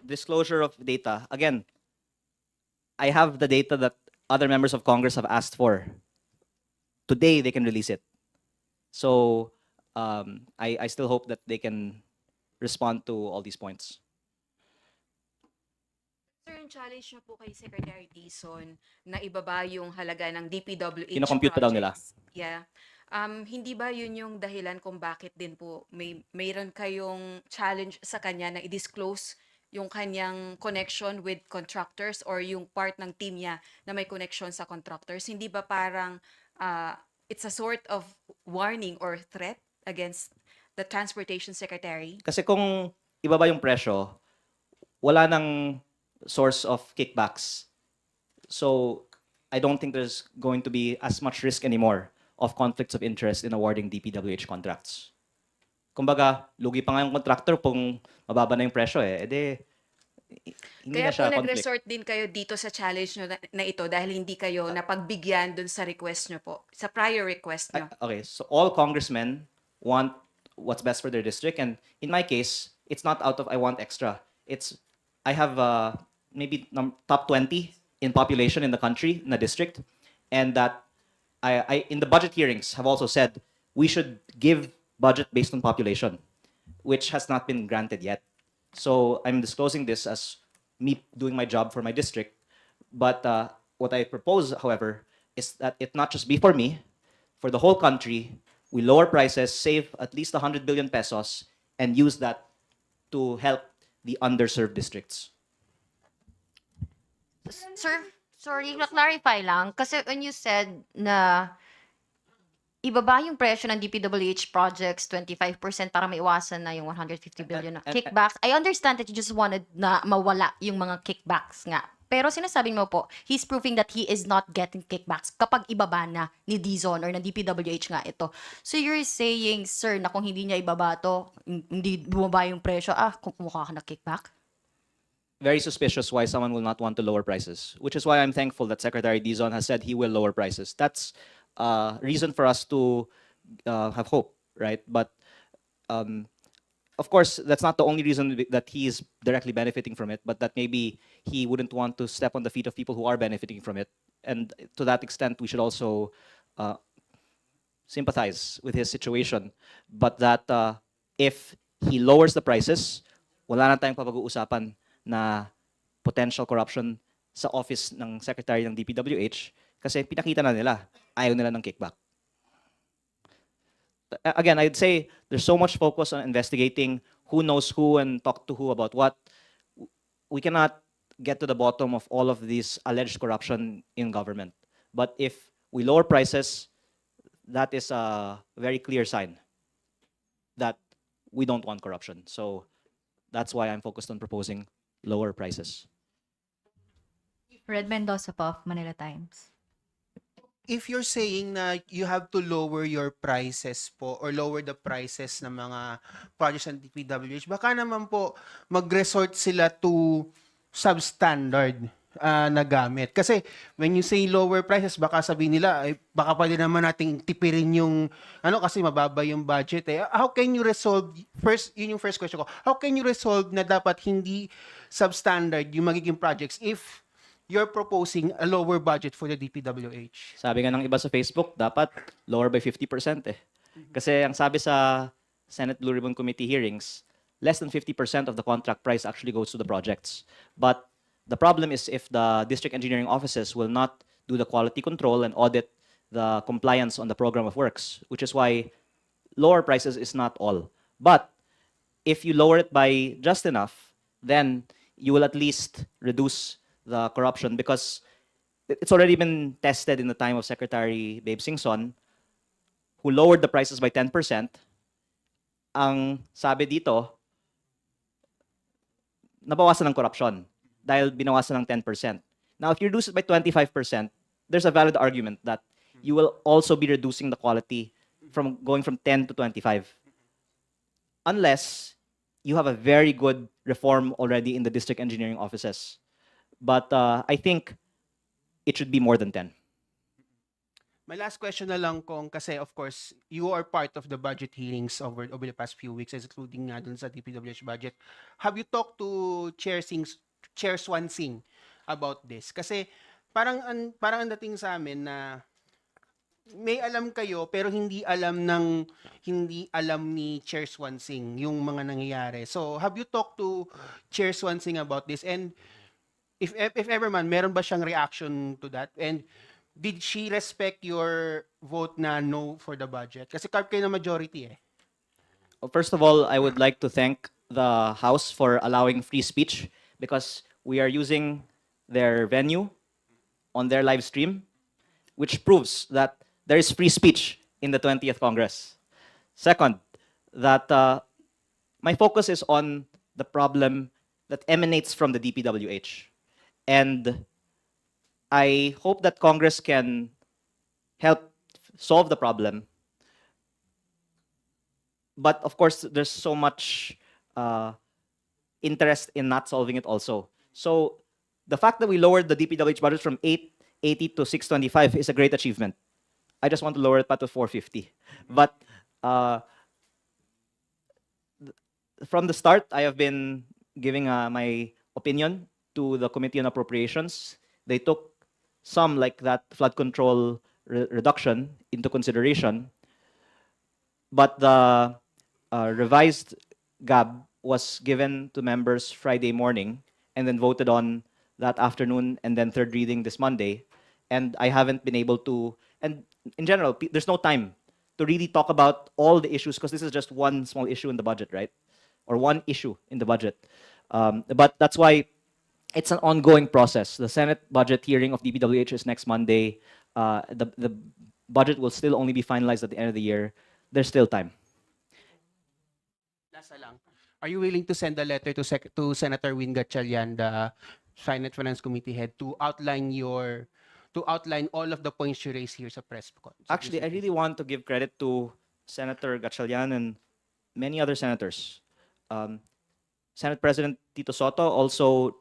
disclosure of data, again, I have the data that other members of Congress have asked for. Today, they can release it. So, I still hope that they can respond to all these points. Sir, yung challenge niyo po kay Secretary Dizon na ibaba yung halaga ng DPWH Kinocompute pa daw nila. projects. Yeah. Hindi ba yun yung dahilan kung bakit din po mayroon kayong challenge sa kanya na i-disclose yung kanyang connection with contractors or yung part ng team niya na may connection sa contractors? Hindi ba parang it's a sort of warning or threat against the Transportation Secretary? Kasi kung ibaba yung presyo, wala nang source of kickbacks. So, I don't think there's going to be as much risk anymore of conflicts of interest in awarding DPWH contracts. Kumbaga, lugi pa nga yung contractor kung mababa na yung presyo eh. Hindi Kaya na siya po conflict. nag-resort din kayo dito sa challenge nyo na ito dahil hindi kayo napagbigyan dun sa request nyo po, sa prior request nyo. Okay, so all congressmen want what's best for their district, and in my case, it's not out of I want extra. It's I have maybe top 20 in population in the country, in the district, and that I in the budget hearings have also said we should give budget based on population, which has not been granted yet. So I'm disclosing this as me doing my job for my district. But what I propose, however, is that it not just be for me, for the whole country, we lower prices, save at least 100 billion pesos, and use that to help the underserved districts. Sir, sorry, na-clarify lang. Kasi when you said na ibaba yung presyo ng DPWH projects 25% para maiwasan na yung 150 billion na kickbacks. I understand that you just wanted na mawala yung mga kickbacks nga. Pero sinasabi mo po, he's proving that he is not getting kickbacks kapag ibaba na ni Dizon or ng DPWH nga ito. So you're saying, sir, na kung hindi niya ibaba to, hindi bumaba yung presyo, kumuha ka na kickback? Very suspicious why someone will not want to lower prices, which is why I'm thankful that Secretary Dizon has said he will lower prices. That's reason for us to have hope, right? But of course, that's not the only reason that he is directly benefiting from it, but that maybe he wouldn't want to step on the feet of people who are benefiting from it. And to that extent, we should also sympathize with his situation. But that if he lowers the prices, wala na tayong papag-uusapan na potential corruption sa office ng Secretary ng DPWH kasi pinakita na nila, ayaw nila ng kickback. Again, I'd say there's so much focus on investigating who knows who and talk to who about what. We cannot get to the bottom of all of this alleged corruption in government. But if we lower prices, that is a very clear sign that we don't want corruption. So that's why I'm focused on proposing lower prices. Red Mendoza po of Manila Times. If you're saying na you have to lower your prices po or lower the prices ng mga projects ng DPWH, baka naman po mag-resort sila to substandard nagamit. Kasi when you say lower prices, baka sabihin nila, ay, baka pwede naman nating tipirin yung, ano, kasi mababa yung budget eh. How can you resolve, first, yun yung first question ko, how can you resolve na dapat hindi substandard yung magiging projects if you're proposing a lower budget for the DPWH? Sabi nga ng iba sa Facebook, dapat lower by 50% eh. Kasi ang sabi sa Senate Blue Ribbon Committee hearings, less than 50% of the contract price actually goes to the projects. But the problem is if the district engineering offices will not do the quality control and audit the compliance on the program of works, which is why lower prices is not all. But if you lower it by just enough, then you will at least reduce the corruption because it's already been tested in the time of Secretary Babe Singson, who lowered the prices by 10%. Ang sabi dito, nabawasan ng corruption dahil binawasan ng 10%. Now, if you reduce it by 25%, there's a valid argument that you will also be reducing the quality from going from 10 to 25. Unless you have a very good reform already in the district engineering offices. But I think it should be more than 10. My last question na lang kung, kasi of course, you are part of the budget hearings over the past few weeks, including nga dun sa DPWH budget. Have you talked to Chair Swansing about this? Kasi parang ang dating sa amin na may alam kayo pero hindi alam ni Chair Swansing yung mga nangyayari. So, have you talked to Chair Swansing about this? And if ever man, meron ba siyang reaction to that? And did she respect your vote na no for the budget? Kasi carb kayo na majority eh. Well, first of all, I would like to thank the House for allowing free speech because we are using their venue on their live stream, which proves that there is free speech in the 20th Congress. Second, that my focus is on the problem that emanates from the DPWH. And I hope that Congress can help solve the problem. But of course, there's so much interest in not solving it also. So the fact that we lowered the DPWH budget from 880 to 625 is a great achievement. I just want to lower it back to 450. But from the start, I have been giving my opinion to the Committee on Appropriations. They took some, like that flood control reduction, into consideration. But the revised GAB was given to members Friday morning and then voted on that afternoon and then third reading this Monday. And I haven't been able to, and in general, there's no time to really talk about all the issues because this is just one small issue in the budget, right? Or one issue in the budget. But that's why it's an ongoing process. The Senate budget hearing of DPWH is next Monday. The budget will still only be finalized at the end of the year. There's still time. Last na lang. Are you willing to send a letter to Senator Win Gatchalian, the Senate Finance Committee head, to outline all of the points you raised here sa press con? Actually, I really want to give credit to Senator Gatchalian and many other senators. Senate President Tito Soto also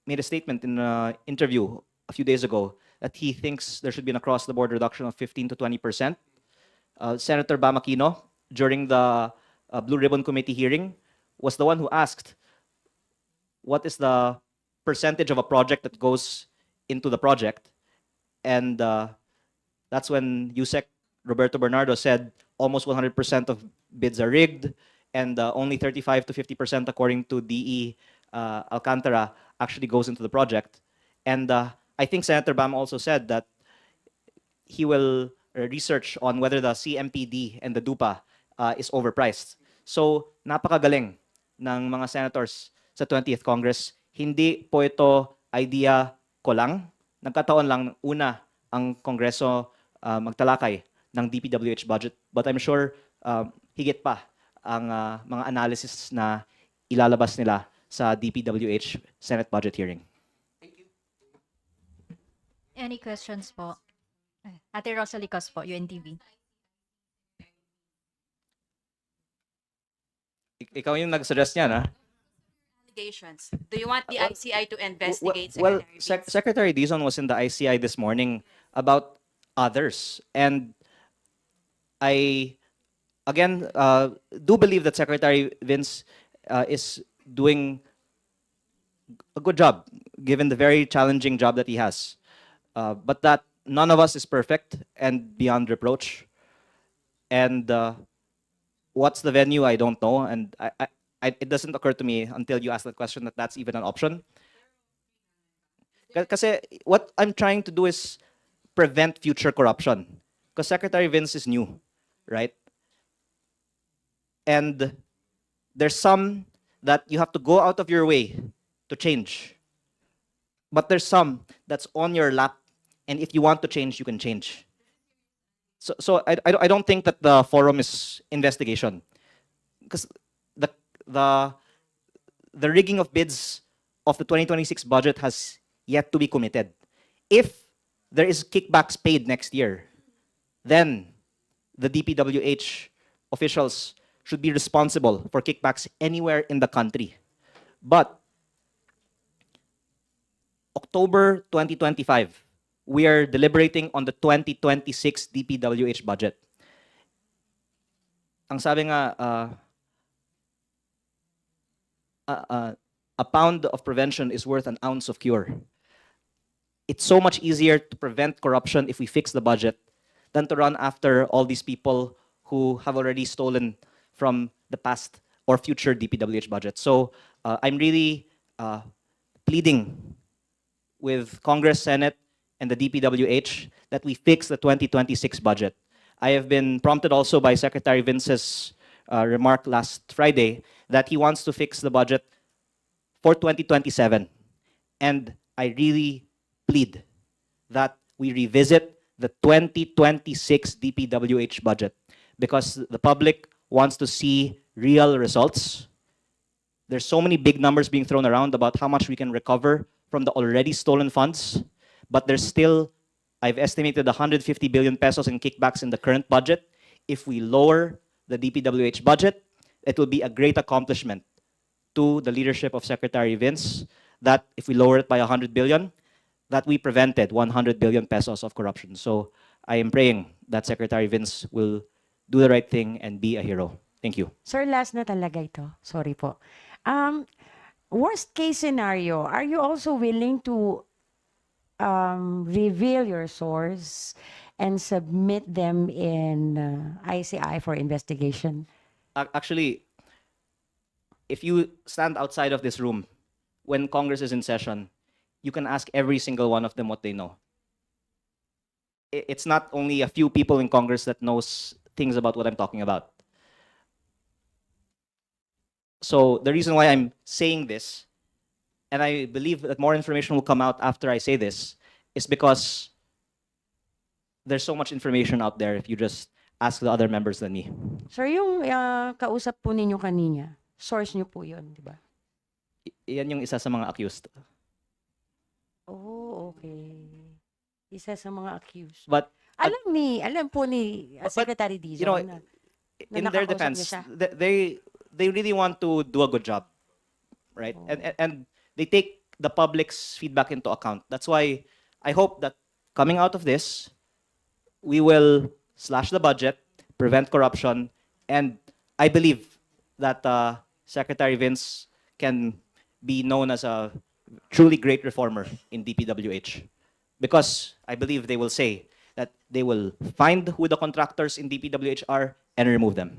made a statement in an interview a few days ago that he thinks there should be an across-the-board reduction of 15 to 20%. Senator Bamakino, during the Blue Ribbon Committee hearing, was the one who asked, what is the percentage of a project that goes into the project? And that's when Yusek Roberto Bernardo said almost 100% of bids are rigged and only 35 to 50% according to DE Alcantara actually goes into the project. And I think Senator Bam also said that he will research on whether the CMPD and the DUPA is overpriced. So, napakagaling ng mga senators sa 20th Congress. Hindi po ito idea ko lang. Nagkataon lang una ang Kongreso magtalakay ng DPWH budget. But I'm sure higit pa ang mga analysis na ilalabas nila sa DPWH Senate budget hearing. Any questions po? Ate Rosalie Cos po, UNTV. Ikaw yung nag-suggest niyan, ha? investigations? Do you want the Well, ICI to W- investigate Well, Secretary Vince? Secretary Dizon was in the ICI this morning about others, and I again do believe that Secretary Vince is doing a good job given the very challenging job that he has. But that none of us is perfect and beyond reproach. And what's the venue? I don't know, and it doesn't occur to me until you ask that question that that's even an option. Kasi what I'm trying to do is prevent future corruption. Because Secretary Vince is new, right? And there's some that you have to go out of your way to change. But there's some that's on your lap, and if you want to change, you can change. So I don't think that the forum is investigation. Because the, the, the rigging of bids of the 2026 budget has yet to be committed. If there is kickbacks paid next year, then the DPWH officials should be responsible for kickbacks anywhere in the country. But October 2025, we are deliberating on the 2026 DPWH budget. Ang sabi nga, a pound of prevention is worth an ounce of cure. It's so much easier to prevent corruption if we fix the budget than to run after all these people who have already stolen from the past or future DPWH budget. So I'm really pleading with Congress, Senate, and the DPWH that we fix the 2026 budget. I have been prompted also by Secretary Vince's remark last Friday that he wants to fix the budget for 2027. And I really plead that we revisit the 2026 DPWH budget because the public wants to see real results. There's so many big numbers being thrown around about how much we can recover from the already stolen funds, but there's still, I've estimated 150 billion pesos in kickbacks in the current budget. If we lower the DPWH budget, it will be a great accomplishment to the leadership of Secretary Vince that if we lower it by 100 billion, that we prevented 100 billion pesos of corruption. So I am praying that Secretary Vince will do the right thing and be a hero. Thank you. Sir, last na talaga ito. Sorry po. Worst case scenario, are you also willing to reveal your source and submit them in ICI for investigation? Actually, if you stand outside of this room when Congress is in session, you can ask every single one of them what they know. It's not only a few people in Congress that knows things about what I'm talking about. So the reason why I'm saying this, and I believe that more information will come out after I say this, is because there's so much information out there if you just ask the other members than me. Sir, yung kausap po ninyo kanina, source nyo po yun, di ba? Yan yung isa sa mga accused. Oh, okay. Isa sa mga accused. But Alam po ni Secretary Dizon you know, na in their nakakausap defense, niya siya. they really want to do a good job, right? Oh. And they take the public's feedback into account. That's why I hope that coming out of this, we will slash the budget, prevent corruption, and I believe that Secretary Vince can be known as a truly great reformer in DPWH. Because I believe they will say that they will find who the contractors in DPWH are and remove them.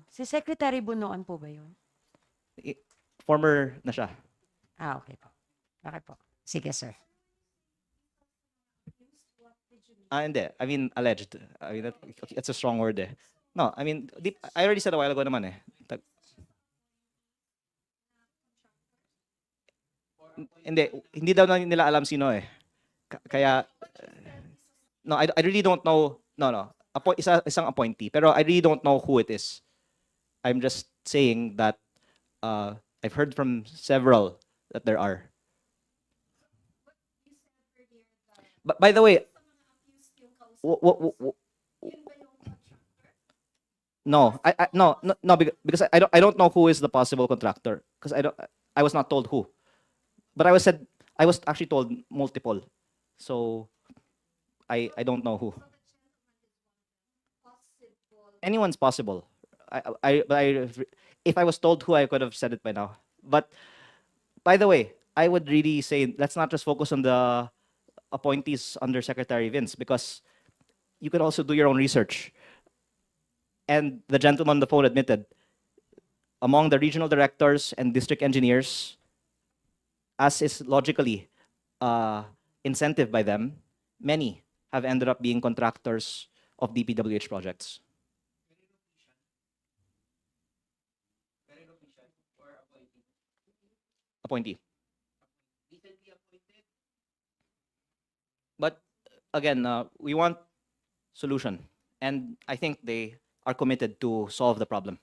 Si Secretary Bunoan po ba yun? Former na siya. Okay po. Okay po. Sige, sir. Hindi. I mean, alleged. I mean, that's a strong word eh. No, I mean, I already said a while ago naman eh. Hindi daw nila alam sino eh. Kaya, no, I really don't know. No. Isang appointee. Pero I really don't know who it is. I'm just saying that I've heard from several that there are. But by the way, no, no, because I don't know who is the possible contractor because I was not told who. But I was actually told multiple. So I don't know who. Anyone's possible. If I was told who, I could have said it by now. But by the way, I would really say let's not just focus on the appointees under Secretary Vince, because you could also do your own research. And the gentleman on the phone admitted, among the regional directors and district engineers, as is logically incentive by them, many have ended up being contractors of DPWH projects. Appointee. But again, we want solution, and I think they are committed to solve the problem.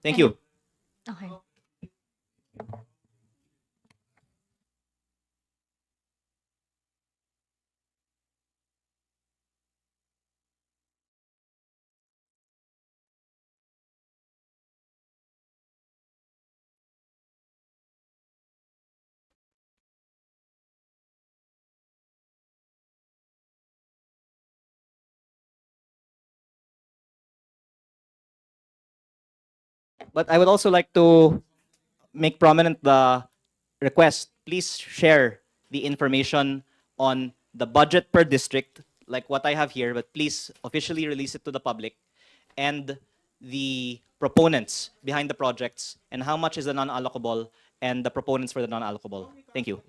Thank you. Okay. But I would also like to make prominent the request. Please share the information on the budget per district, like what I have here, but please officially release it to the public, and the proponents behind the projects, and how much is the non-allocable, and the proponents for the non-allocable. Thank you.